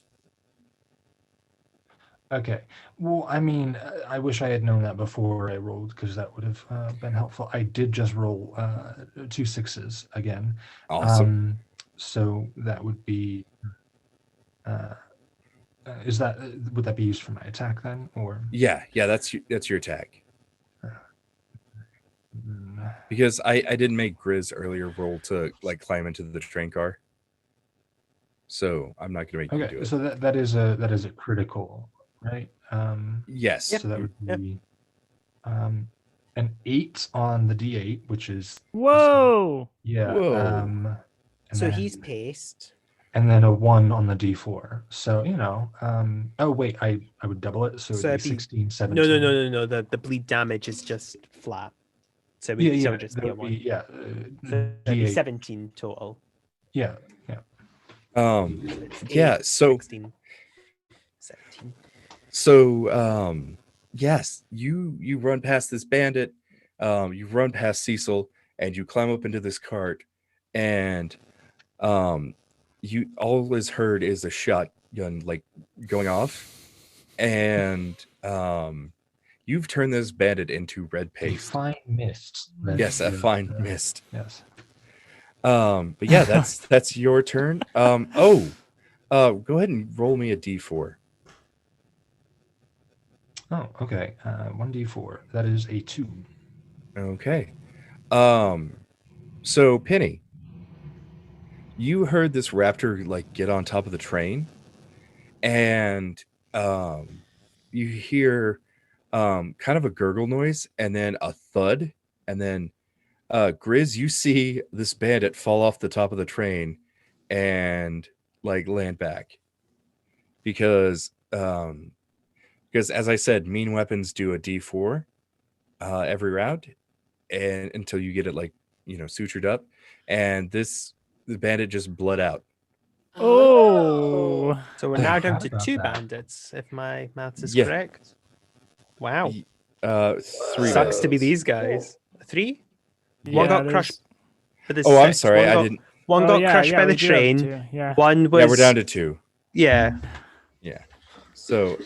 okay, well, I mean, I wish I had known that before I rolled, because that would have been helpful. I did just roll 2 6s again. awesome. So that would be would that be used for my attack then, or? Yeah, that's your attack. Because I didn't make Grizz earlier roll to like climb into the train car, so I'm not gonna make you do it. So that is a critical, right? Yes. So that would be an 8 on the D8, which is Whoa. yeah. Whoa. So he's paced. And then a 1 on the D4. So, oh wait, I would double it. So it'd be 16, 17. No. The bleed damage is just flat. So Yeah, so it would just be a that would 1. be, yeah. That'd be D8. 17 total. Yeah. It's Yeah, 8, so 16, 17. So yes, you run past this bandit, you run past Cecil, and you climb up into this cart, and you always heard is a shotgun like going off, and you've turned this bandit into red A paste. fine mist. Yes, a fine mist. Yes. But yeah, that's your turn. Go ahead and roll me a d4. Oh, okay. 1d4. That is a 2. Okay. So Penny, you heard this raptor like get on top of the train, and you hear kind of a gurgle noise, and then a thud, and then Grizz, you see this bandit fall off the top of the train and like land back because as I said, mean weapons do a D4 every round, and until you get it like sutured up, and the bandit just bled out. Oh. So we're I now down forgot to about 2 that. bandits, if my maths is Yeah. correct. Wow. 3 Sucks to be bandits. these guys. 3? Yeah, One got crushed there's- by the Oh, I'm 6. sorry, One I got, didn't. one Oh, got yeah, crushed yeah, by we the do have train. 2, yeah. One was Yeah, we're down to 2. yeah, Yeah. So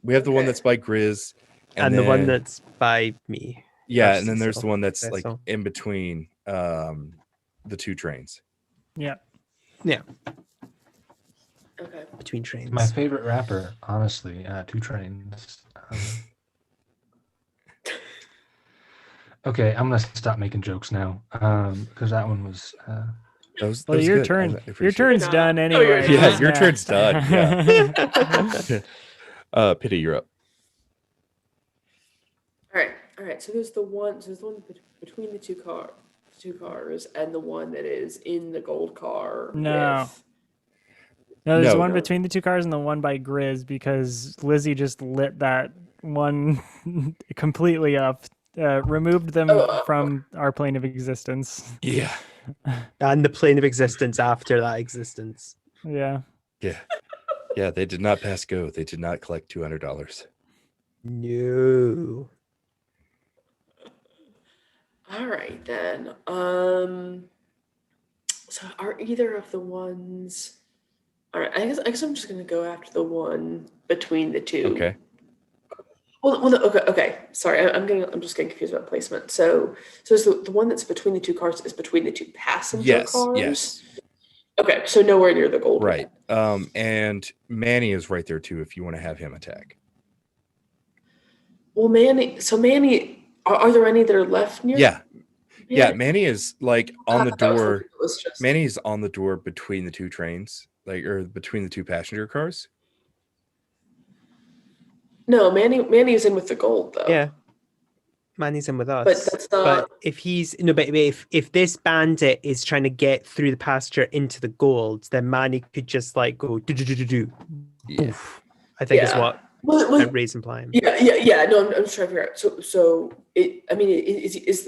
we have the one Okay. that's by Grizz, and the one then- that's by me. yeah, first, and then there's so the one that's okay, like so- in between the 2 trains. Yeah. Yeah, Okay. between trains. My favorite rapper, honestly, 2 Trains. Okay, I'm gonna stop making jokes now because that one was. That was Well, that was your good. I turn. appreciate Your it. turn's You're done not. Oh, you're anyway. Yeah, not. your turn's done, yeah. Pity, you're up. All right. So there's the one. So there's the one between the two cars, and the one that is in the gold car. No. With, No, there's No. one between the 2 cars and the one by Grizz because Lizzie just lit that one completely up, removed them from our plane of existence. Yeah. And the plane of existence after that existence. Yeah. Yeah. Yeah, they did not pass go. They did not collect $200. No. all right then. So are either of the ones? All right. I guess I'm just gonna go after the one between the 2. Okay. Well, no, okay. Sorry, I'm just getting confused about placement. So is the one that's between the 2 cars is between the 2 passenger Yes, cars? yes. Okay, so nowhere near the gold. Right. And Manny is right there too if you want to have him attack. Well, Manny. So Manny, are there any that are left near? Yeah. Yeah, Manny? Manny is like on the I was door. thinking it was just- Manny's on the door between the 2 trains, or between the 2 passenger cars. No, Manny's in with the gold though. Yeah. Manny's in with us. But that's not. But if he's no, but if this bandit is trying to get through the pasture into the gold, then Manny could just like go do. Yeah. I think is Yeah. what Well, Ray's implying. yeah. No, I'm just trying to figure out. So is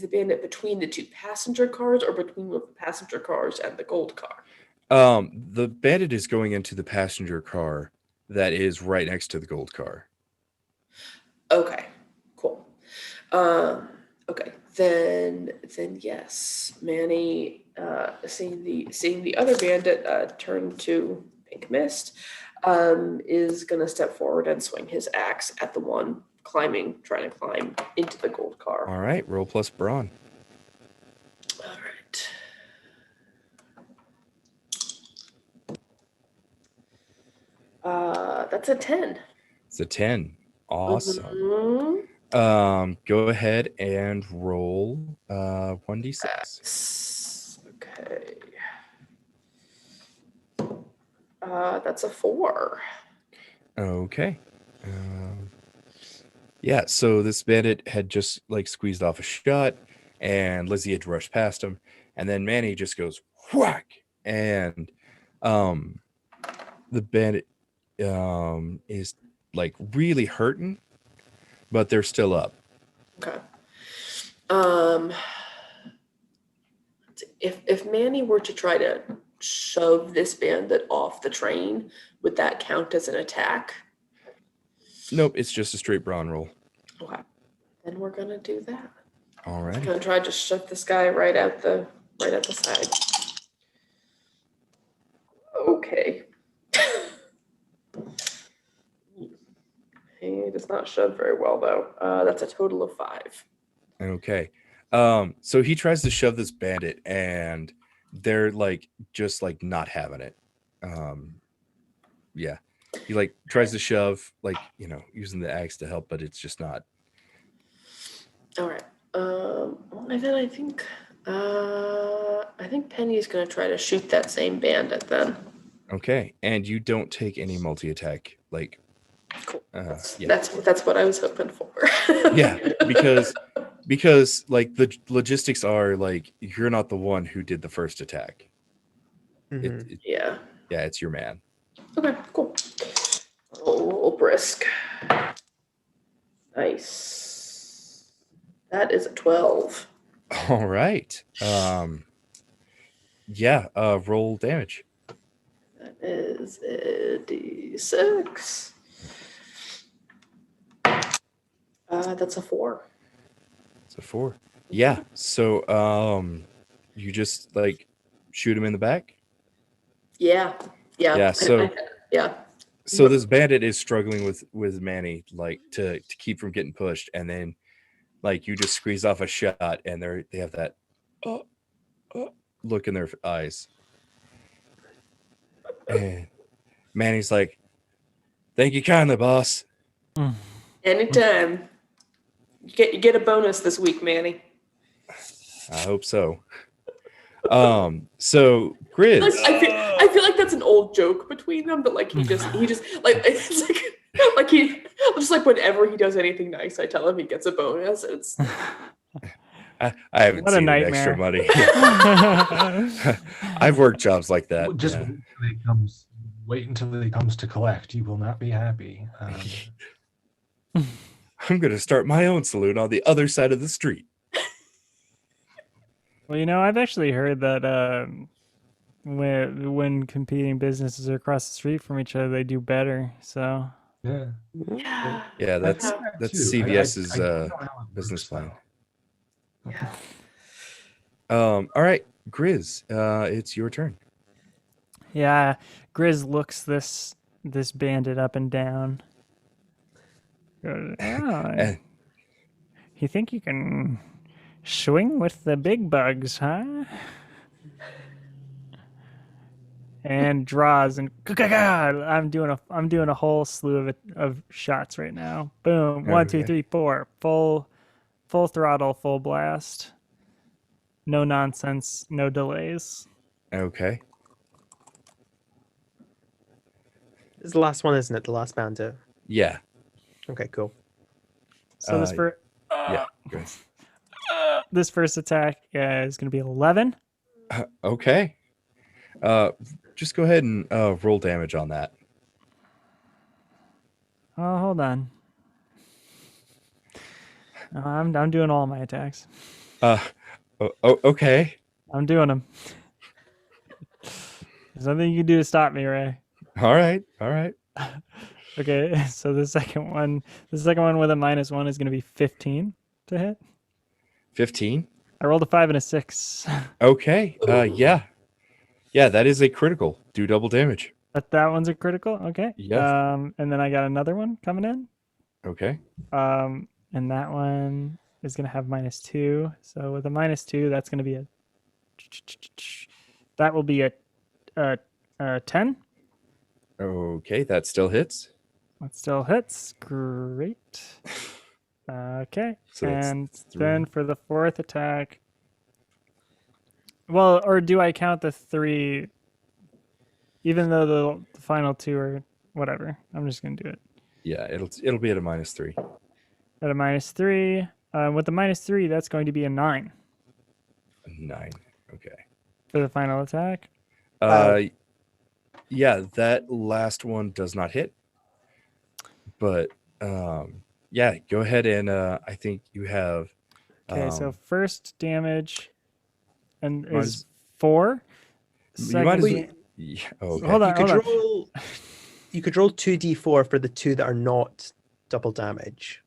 the bandit between the 2 passenger cars or between the passenger cars and the gold car? The bandit is going into the passenger car that is right next to the gold car. Okay, cool. Okay, then yes, Manny, seeing the other bandit turn to pink mist, is gonna step forward and swing his axe at the one trying to climb into the gold car. All right, roll plus brawn. All right. That's a 10. It's a 10. Awesome. Mhm. Go ahead and roll 1d6. Okay. That's a 4. Okay. Yeah, so this bandit had just like squeezed off a shot, and Lizzie had rushed past him, and then Manny just goes whack, and the bandit is like really hurting, but they're still up. Okay. If Manny were to try to shove this bandit off the train, would that count as an attack? Nope, it's just a straight brawn roll. Okay. Then we're gonna do that. All right. Gonna try to shove this guy right out the side. Okay. He does not shove very well though. That's a total of 5. Okay. So he tries to shove this bandit, and they're like just like not having it. Yeah. He like tries to shove, like, using the axe to help, but it's just not. All right. And then I think Penny's gonna try to shoot that same bandit then. Okay, and you don't take any multi-attack, like. Cool. Yeah. That's what I was hoping for. Yeah, because like the logistics are like you're not the one who did the first attack. Yeah. Yeah, it's your man. Okay, cool. Roll brisk. Nice. That is a 12. All right. Yeah, roll damage. That is a D6. That's a 4. It's a 4. Yeah. So you just like shoot him in the back? Yeah. Yeah, so yeah. So this bandit is struggling with Manny, like to keep from getting pushed, and then like you just squeeze off a shot, and they have that look in their eyes, and Manny's like, "Thank you kindly, boss." Anytime. You get a bonus this week, Manny. I hope so. So Grizz, I feel like that's an old joke between them, but like he just like it's like he just like whenever he does anything nice, I tell him he gets a bonus. It's I haven't What a seen extra nightmare. money. I've worked jobs like that. Just yeah. wait until he comes to collect. You will not be happy. I'm gonna start my own saloon on the other side of the street. Well, I've actually heard that when competing businesses are across the street from each other, they do better. So Yeah. Yeah, that's Too. CVS's I don't know how it business works, plan. yeah. All right, Grizz, it's your turn. yeah, Grizz looks this bandit up and down. Goes, "Oh, And you think you can swing with the big bugs, huh?" And draws and I'm doing a whole slew of shots right now. Boom! 1, 2, Okay. 3, 4. Full throttle, full blast. No nonsense, no delays. okay. This is the last one, isn't it? The last bandit. Yeah. Okay, cool. So Yeah. Good. this first attack is going to be 11. Okay. Just go ahead and roll damage on that. Oh, hold on. I'm doing all my attacks. Okay. I'm doing them. There's nothing you can do to stop me, Ray. All right. Okay, so the second one with a -1 is going to be 15 to hit. 15. I rolled a 5 and a 6. Okay. Yeah, that is a critical. Do double damage. But that one's a critical. Okay. Yeah. And then I got another one coming in. Okay. And that one is going to have -2. So with a -2, that's going to be that will be a 10. Okay, that still hits. That still hits. Great. Okay. So that's and 3. then for the fourth attack, well, or do I count the 3? Even though the final 2 are whatever. I'm just gonna do it Yeah, it'll be at a -3. at a -3. With the -3, that's going to be a 9 9. Okay. for the final attack. Yeah, that last one does not hit. But yeah, go ahead and I think you have. Okay, so first damage and might is as- 4. you might as Second well. Yeah, okay. Hold on. You could roll 2d4 for the 2 that are not double damage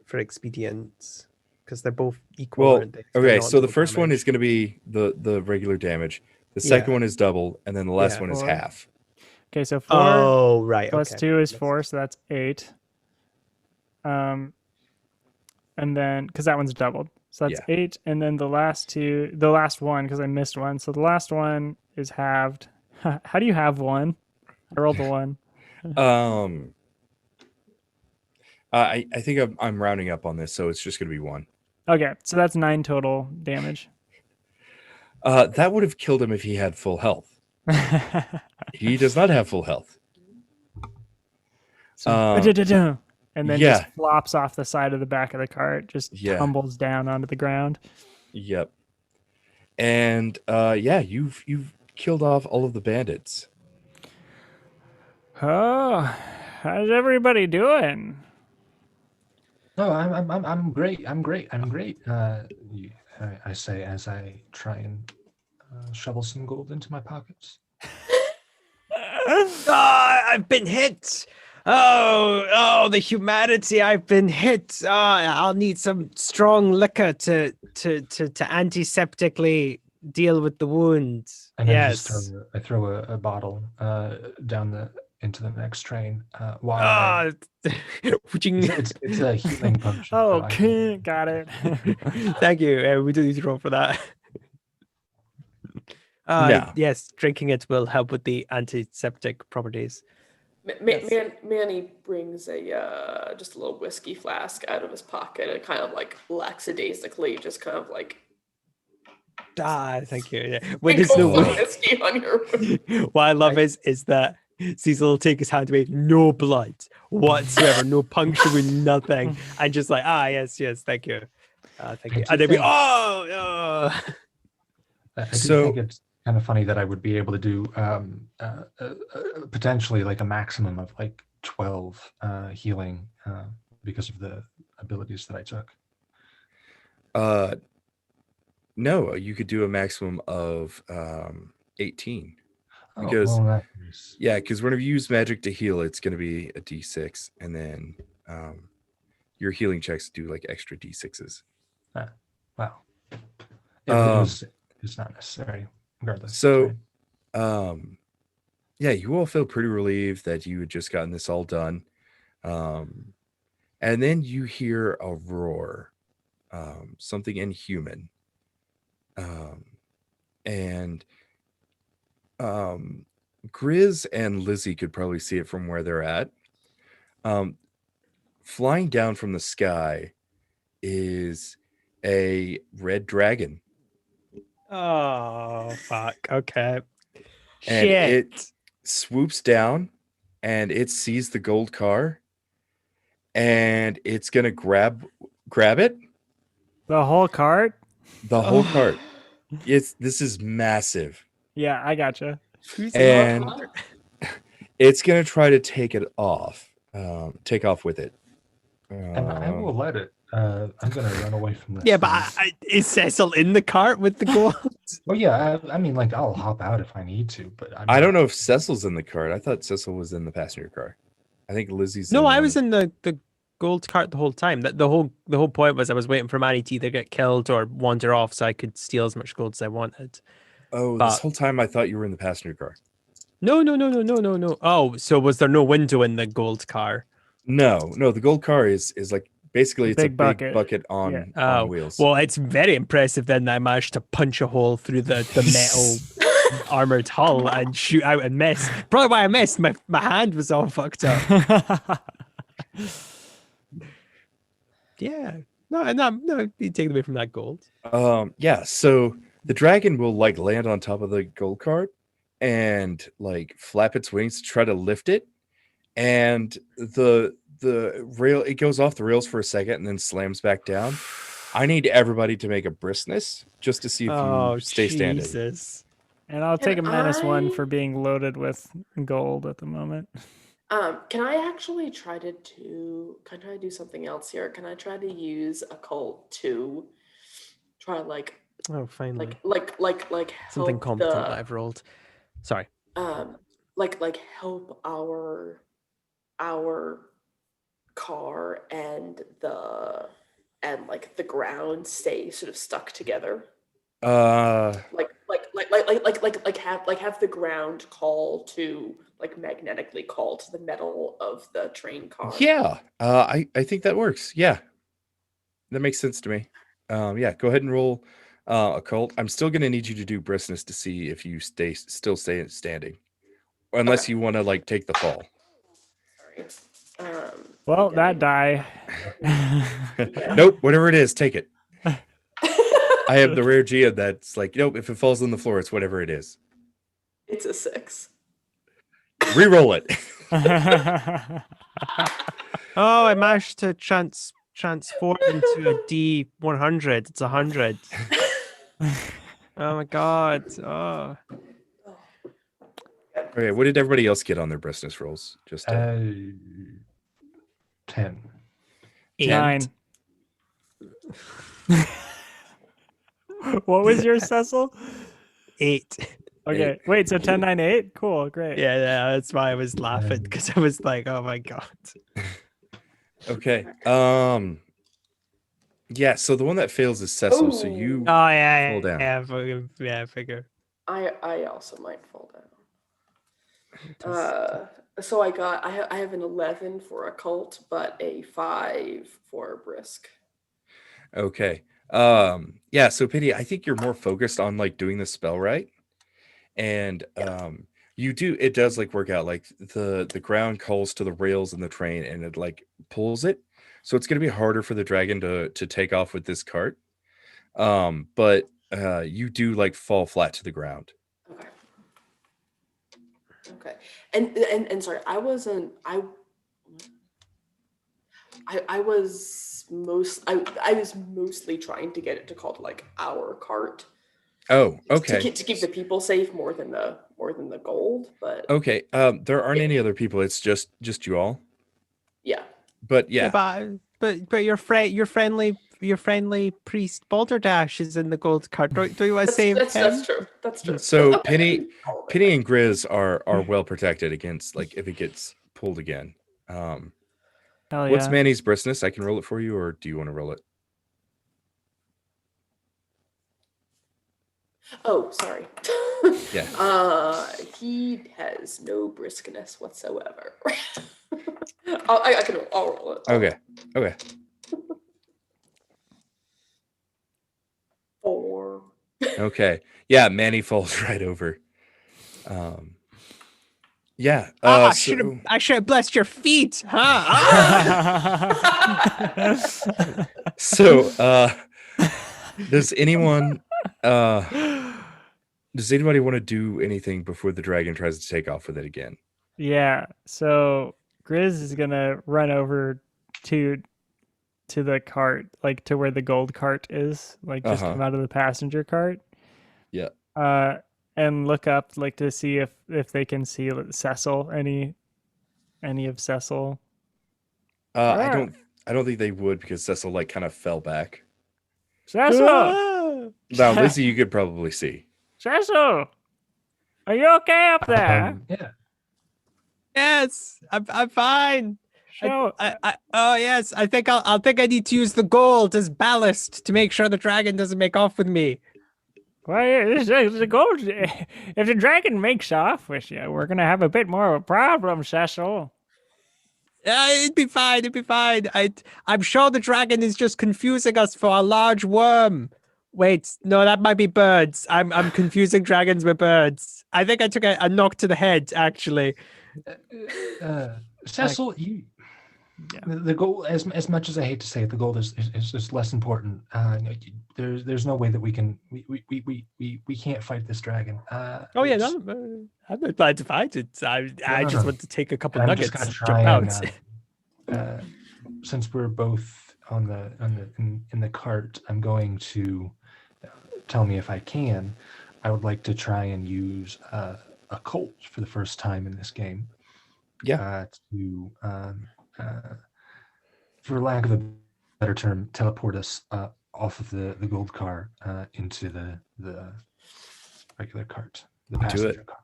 for expedience, because they're both equal. Well, aren't they? They're okay, not so the double first one damage. is going to be the regular damage. The second Yeah. one is double, and then the last Yeah. one is 4. half. Okay, so 4 Oh, right. plus okay. 2 is 4, so that's 8. And then because that one's doubled, so that's 8. And then the last one, because I missed one, so the last one is halved. How do you have one? I rolled a 1. Um, I think I'm rounding up on this, so it's just gonna be one. Okay, so that's 9 total damage. That would have killed him if he had full health. He does not have full health. So, and then yeah. just flops off the side of the back of the cart, just Yeah. tumbles down onto the ground. Yep. And yeah, you've killed off all of the bandits. Oh, how's everybody doing? No, I'm great. I'm great. I'm great. I say as I try and shovel some gold into my pockets. I've been hit. Oh, the humanity! I've been hit. I'll need some strong liquor to antiseptically deal with the wounds. And Yes. I throw a bottle down into the next train. While Ah, it's a healing potion. Oh, so I can- got it. thank you. We do need to roll for that. No. Yes, drinking it will help with the antiseptic properties. Yes. Manny brings a just a little whiskey flask out of his pocket and kind of like lackadaisically just kind of like Thank you. Yeah. When there's sprinkles no some whiskey on your what I love is that Cecil will take his hand away, no blood whatsoever, no puncture with nothing, and just like, yes, thank you. Thank you. do And then we, think- I do So- think it's kind of funny that I would be able to do potentially like a maximum of like 12 healing because of the abilities that I took. No, you could do a maximum of 18. Oh, Because- well, in that case- Yeah, because whenever you use magic to heal, it's going to be a d6, and then your healing checks do like extra d6s. wow. It's not necessary regardless. So- Sorry. Yeah, you all feel pretty relieved that you had just gotten this all done. And then you hear a roar, something inhuman. And Grizz and Lizzie could probably see it from where they're at. Flying down from the sky is a red dragon. oh, fuck. Okay. And Shit. it swoops down and it sees the gold car and it's gonna grab it, The whole cart? the whole cart. This is massive. Yeah, I gotcha. And it's gonna try to take off with it. And I will let it. I'm going to run away from this. Yeah, but is Cecil in the cart with the gold? Well, yeah, I mean, like, I'll hop out if I need to, but I don't know if Cecil's in the cart. I thought Cecil was in the passenger car. I think Lizzie's No, in I one was of- in the gold cart the whole time. The whole point was I was waiting for Manny to either get killed or wander off so I could steal as much gold as I wanted. Oh, but- this whole time I thought you were in the passenger car. No. Oh, so was there no window in the gold car? No, the gold car is like basically it's Big a bucket. big bucket on, Yeah. on Oh, wheels. well, it's very impressive then that I managed to punch a hole through the metal armored hull and shoot out and miss. Probably why I missed. My hand was all fucked up. Yeah. No, you take it away from that gold. Yeah, so the dragon will like land on top of the gold cart and like flap its wings to try to lift it, and the rail, it goes off the rails for a second and then slams back down. I need everybody to make a briskness just to see if you stay standing. Jesus. And I'll take a Can -1 I- for being loaded with gold at the moment. Can I actually try to do something else here? Can I try to use occult to try like Oh, finally. help Something competent that the, I've rolled. Sorry. like help our car and the ground stay sort of stuck together? Have the ground magnetically call to the metal of the train car. Yeah, I think that works. Yeah, that makes sense to me. Yeah, go ahead and roll occult. I'm still gonna need you to do briskness to see if you still stay standing, unless you want to like take the fall. Sorry. Well, I'm that getting- die. Nope, whatever it is, take it. I have the rare Gia that's like, nope, if it falls on the floor, it's whatever it is. It's a 6. Reroll it. Oh, I managed to transform into a D100. It's 100. Oh my god. Oh. Okay, what did everybody else get on their briskness rolls? Just 10. 9. What was your Cecil? 8. Okay, wait, so 10, 9, 8? Cool, great. Yeah, that's why I was laughing, because I was like, oh my god. Okay. Yeah, so the one that fails is Cecil, so you Oh yeah, fall down. I figure. I also might fall down. So I have an 11 for occult, but a 5 for brisk. Okay. Yeah, so Pity, I think you're more focused on like doing the spell right. And it does like work out. Like the ground calls to the rails in the train and it like pulls it. So it's gonna be harder for the dragon to take off with this cart. But you do like fall flat to the ground. Okay. And sorry, I wasn't I was mostly trying to get it to call to like our cart. Oh, okay. To keep the people safe more than the gold, but Okay. There aren't any other people. It's just you all. yeah. But yeah. But your friendly priest Balderdash is in the gold cart. Do you want to save him? That's true. That's true. So Okay. Penny and Grizz are well protected against like if it gets pulled again. Hell yeah. What's Manny's briskness? I can roll it for you, or do you want to roll it? Oh, sorry. Yeah. He has no briskness whatsoever. I'll roll it. Okay. 4. Okay. Yeah, Manny falls right over. Yeah. I should have blessed your feet, huh? So does anybody want to do anything before the dragon tries to take off with it again? Yeah, so Grizz is gonna run over to the cart, like to where the gold cart is, like just come out of the passenger cart. Yeah. And look up like to see if they can see Cecil, any of Cecil. I don't think they would because Cecil like kind of fell back. Cecil! Now, Lizzie, you could probably see. Cecil! Are you okay up there? Yeah. Yes, I'm fine. So, Oh yes, I think I need to use the gold as ballast to make sure the dragon doesn't make off with me. well, the gold. If the dragon makes off with you, we're gonna have a bit more of a problem, Cecil. It'd be fine. It'd be fine. I'm sure the dragon is just confusing us for a large worm. Wait, no, that might be birds. I'm confusing dragons with birds. I think I took a knock to the head, actually. Cecil, the goal, as much as I hate to say it, the goal is less important. There's no way that we can't fight this dragon. Oh yeah, no, I'm not glad to fight it. I just want to take a couple I'm nuggets just gonna and try jump out. Since we're both in the cart, I'm going to tell me if I can. I would like to try and use a Colt for the first time in this game. Yeah. To for lack of a better term, teleport us off of the gold car into the regular cart, the passenger car.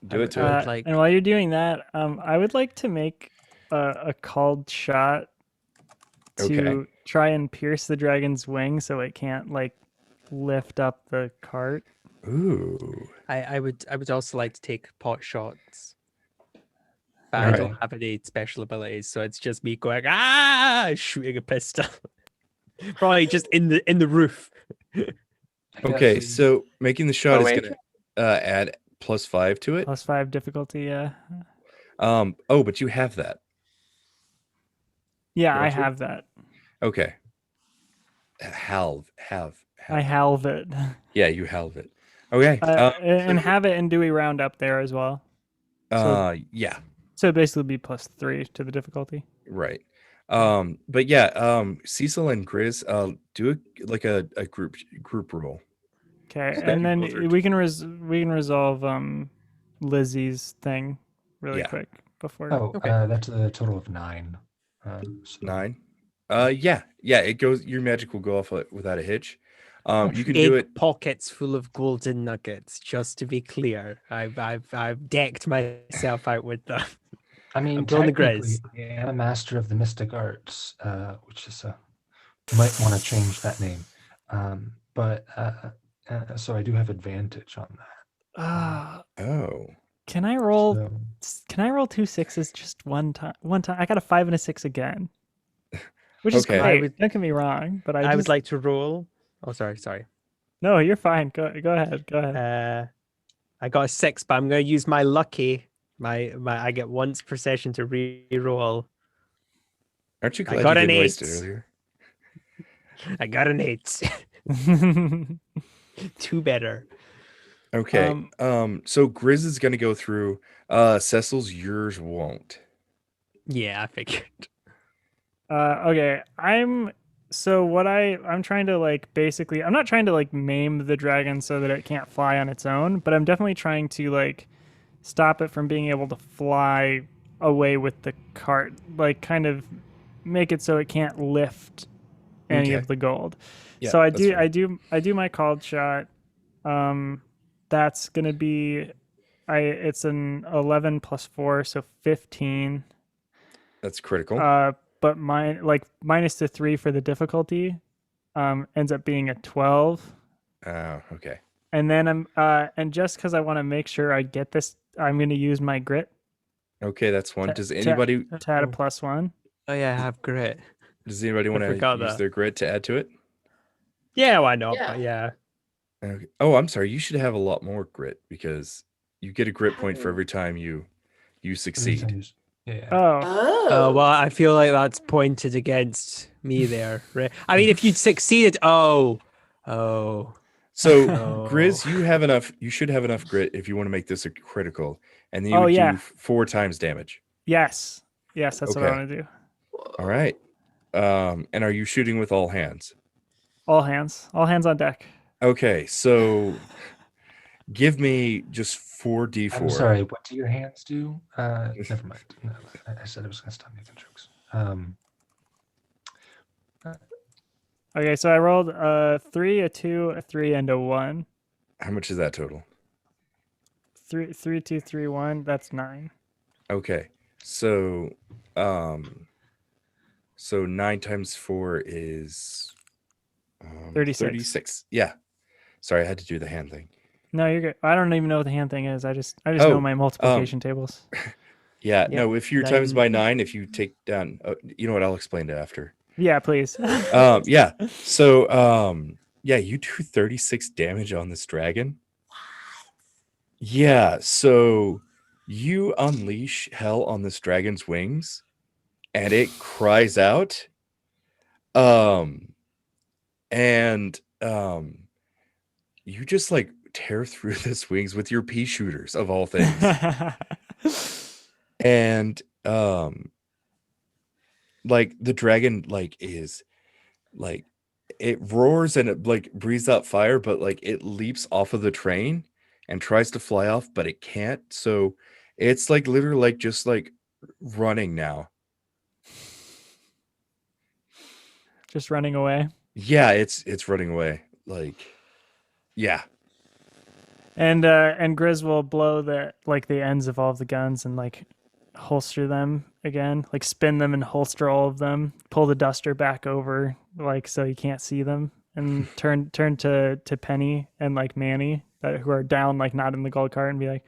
Do it to it. And while you're doing that, I would like to make a called shot to try and pierce the dragon's wing so it can't like lift up the cart. Ooh. I would also like to take pot shots. But I don't have any special abilities, so it's just me going shooting a pistol. Probably just in the roof. Okay, so making the shot is gonna add +5 to it. +5 difficulty, yeah. Oh, but you have that. Yeah, You I want to? have that. Okay. I halve it. Yeah, you halve it. Okay. And have it, and Dewey round up there as well. Yeah, So it'd basically be +3 to the difficulty. right. But yeah, Cecil and Grizz, do a group roll. Okay, So and you then both are- we can resolve Lizzie's thing really Yeah. quick before. Oh, Okay. that's a total of 9. So 9. Yeah, it goes. Your magic will go off without a hitch. You can do Big it. pockets full of golden nuggets. Just to be clear, I've decked myself out with them. I mean, I'm pulling the technically, Grizz. I am a master of the mystic arts, which is you might want to change that name. But so I do have advantage on that. Uh, Oh, can I roll? So, Can I roll 2 6s just one time? One time, I got a 5 and a 6 again, which is Okay. great. Don't get me wrong, but I would like to roll. Oh, sorry. No, you're fine. Go ahead. Go ahead. I got a 6, but I'm going to use my lucky. I get once per session to re-roll. aren't you I glad got you an didn't waste it 8. earlier? I got an 8. 2 better. Okay. So Grizz is gonna go through. Cecil's, yours won't. Yeah, I figured. Okay, I'm trying to like basically I'm not trying to like maim the dragon so that it can't fly on its own, but I'm definitely trying to like stop it from being able to fly away with the cart, like kind of make it so it can't lift any Okay. of the gold. Yeah, So that's fair. I do my called shot. That's gonna be it's an 11 plus 4, so 15. That's critical. But mine like minus the 3 for the difficulty ends up being a 12. Oh, okay. And then and just because I want to make sure I get this, I'm going to use my grit Okay, that's one. to- Does to- anybody to add a +1. Oh yeah, I have grit. want to forgot use that. their grit to add to it? Yeah, why not? Yeah. But yeah. Okay. Oh, I'm sorry. You should have a lot more grit because you get a grit point for every time you succeed. yeah. Oh, Oh well, I feel like that's pointed against me there. Right? I mean, if you'd succeeded, oh. So, Oh. Grizz, you have enough. You should have enough grit if you want to make this a critical, and then you Oh, would yeah. do 4 times damage. yes. Yes, that's what I Okay. want to do. All right. And are you shooting with all hands? All hands on deck. Okay, so give me just 4d4. I'm sorry, what do your hands do? Never mind. No, I said I was going to stop making jokes. Okay, so I rolled a 3, a 2, a 3, and a 1. How much is that total? 3, 2, 3, 1. That's 9. Okay, so 9 times 4 is 36. 36. Yeah. Sorry, I had to do the hand thing. No, you're good. I don't even know what the hand thing is. I just Oh, know my multiplication tables. Yeah, Yep, no, if you're times by 9. 9, if you take down, you know what? I'll explain it after. Yeah, please. Yeah. So, yeah, you do 36 damage on this dragon. Yeah. So you unleash hell on this dragon's wings, and it cries out. And you just like tear through this wings with your pea shooters of all things. And like the dragon like is like it roars and it like breathes out fire, but like it leaps off of the train and tries to fly off, but it can't. So it's like literally like just like running now. Just running away. Yeah, it's running away. Like, yeah. And Grizz will blow the ends of all of the guns and like holster them again, like spin them and holster all of them, pull the duster back over like so you can't see them, and turn to Penny and like Manny who are down like not in the gold cart and be like,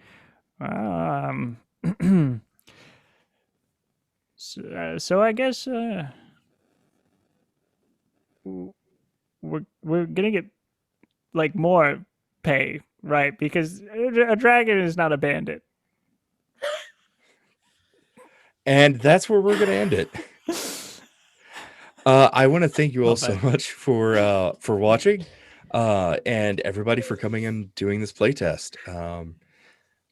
so I guess we're gonna get like more pay, right? Because a dragon is not a bandit. And that's where we're gonna end it. I want to thank you all Love so that. much for watching, and everybody for coming and doing this playtest.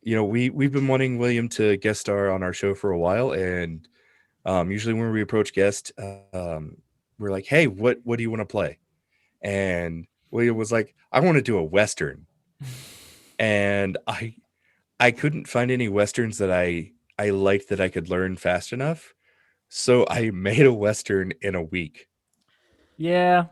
We've been wanting William to guest star on our show for a while, and usually when we approach guests, we're like, "Hey, what do you want to play?" And William was like, "I want to do a Western," and I couldn't find any Westerns that I liked that I could learn fast enough. So I made a Western in a week Yeah.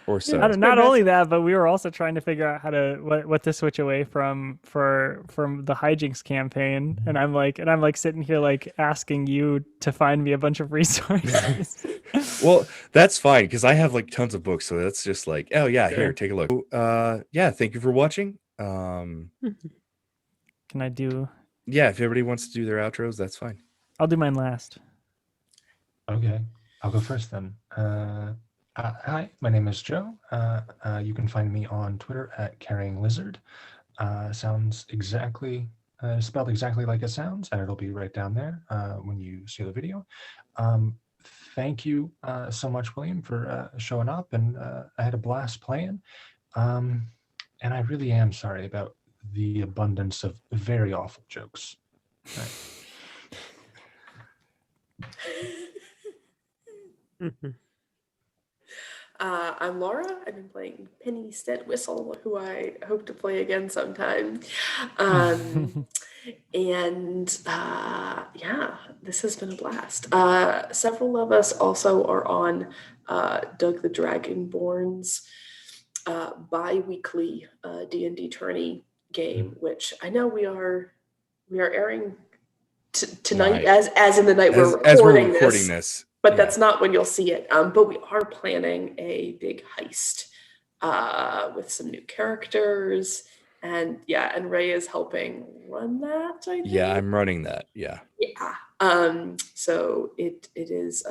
or Yeah, so. it's Not only progressive. that, but we were also trying to figure out how to what to switch away from the hijinks campaign, and I'm like sitting here like asking you to find me a bunch of resources. Well, that's fine because I have like tons of books, so that's just like, oh yeah, here, Sure. take a look. Yeah, thank you for watching. Can I do? Yeah, if everybody wants to do their outros, that's fine. I'll do mine last. Okay, I'll go first then. Hi, my name is Joe. You can find me on Twitter at Carrying Lizard. Sounds exactly spelled exactly like it sounds, and it'll be right down there when you see the video. Thank you so much, William, for showing up, and I had a blast playing. And I really am sorry about the abundance of very awful jokes. Right. I'm Laura. I've been playing Penny Whistle, who I hope to play again sometime. Yeah, this has been a blast. Several of us also are on Doug the Dragonborn's bi-weekly D&D tourney game, which I know we are airing tonight, Night. as in the night As we're recording this, but yeah. that's not when you'll see it. But we are planning a big heist with some new characters, and Ray is helping run that. I think. Yeah, I'm running that. Yeah. Yeah. So it is.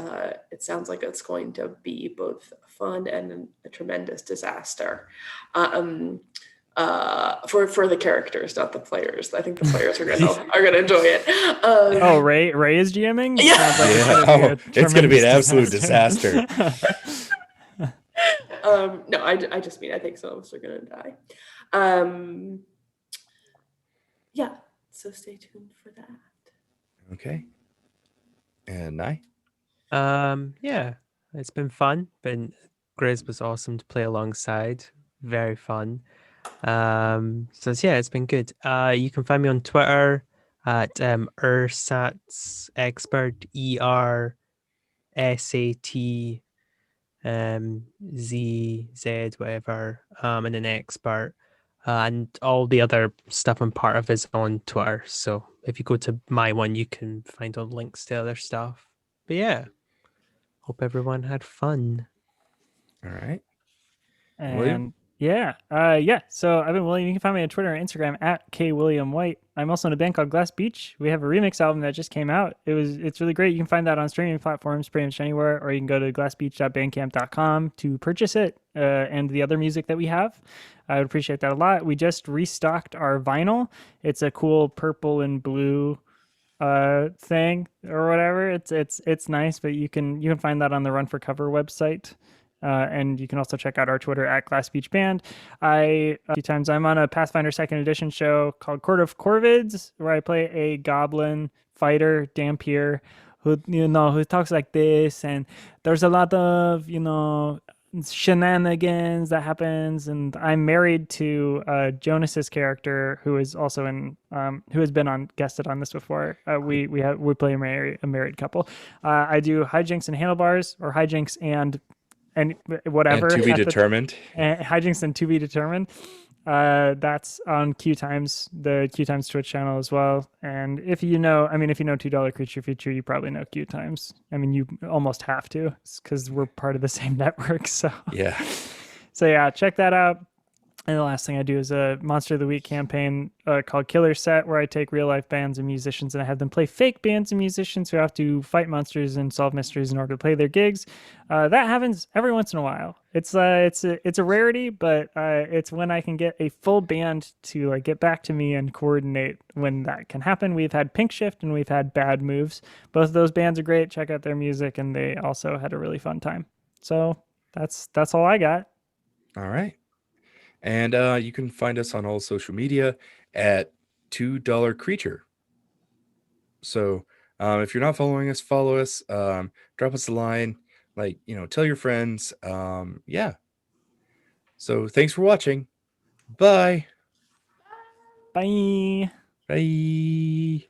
It sounds like it's going to be both fun and a tremendous disaster. For the characters, not the players. I think the players are gonna enjoy it. Oh, Ray is GMing? Yeah. Sounds like Yeah. It's gonna be an absolute disaster. No, I just mean I think some of us are gonna die. Yeah, so stay tuned for that. Okay. And Nye? Yeah, it's been fun. Grizz was awesome to play alongside. Very fun. So yeah, it's been good. You can find me on Twitter at Ersatz Expert, ERSAT ZZ whatever, and then Expert. And all the other stuff I'm part of is on Twitter. So if you go to my one, you can find all links to other stuff. But yeah, hope everyone had fun. All right. And William? yeah. So I've been William. You can find me on Twitter and Instagram at kwilliamwhite. I'm also in a band called Glass Beach. We have a remix album that just came out. It's really great. You can find that on streaming platforms pretty much anywhere, or you can go to glassbeach.bandcamp.com to purchase it and the other music that we have. I would appreciate that a lot. We just restocked our vinyl. It's a cool purple and blue thing or whatever. It's nice, but you can find that on the Run for Cover website. And you can also check out our Twitter at Glass Beach Band. A few times I'm on a Pathfinder 2nd Edition show called Court of Corvids, where I play a goblin fighter, Dampier, who talks like this, and there's a lot of shenanigans that happens. And I'm married to Jonas's character, who is also who has been guested on this before. We play a married couple. I do hijinks and handlebars, or hijinks and whatever. And to be determined. Hijinks and to be determined. That's on Q Times, the Q Times Twitch channel as well. And if you know $2 Creature Feature, you probably know Q Times. I mean, you almost have to, because we're part of the same network. So Yeah. So yeah, check that out. And the last thing I do is a Monster of the Week campaign called Killer Set, where I take real life bands and musicians and I have them play fake bands and musicians who have to fight monsters and solve mysteries in order to play their gigs. That happens every once in a while. It's a rarity, but it's when I can get a full band to get back to me and coordinate when that can happen. We've had Pink Shift and we've had Bad Moves. Both of those bands are great. Check out their music, and they also had a really fun time. So that's all I got. All right. And you can find us on all social media at $2 Creature. So if you're not following us, follow us. Drop us a line. Like, tell your friends. Yeah. So thanks for watching. Bye. Bye. Bye.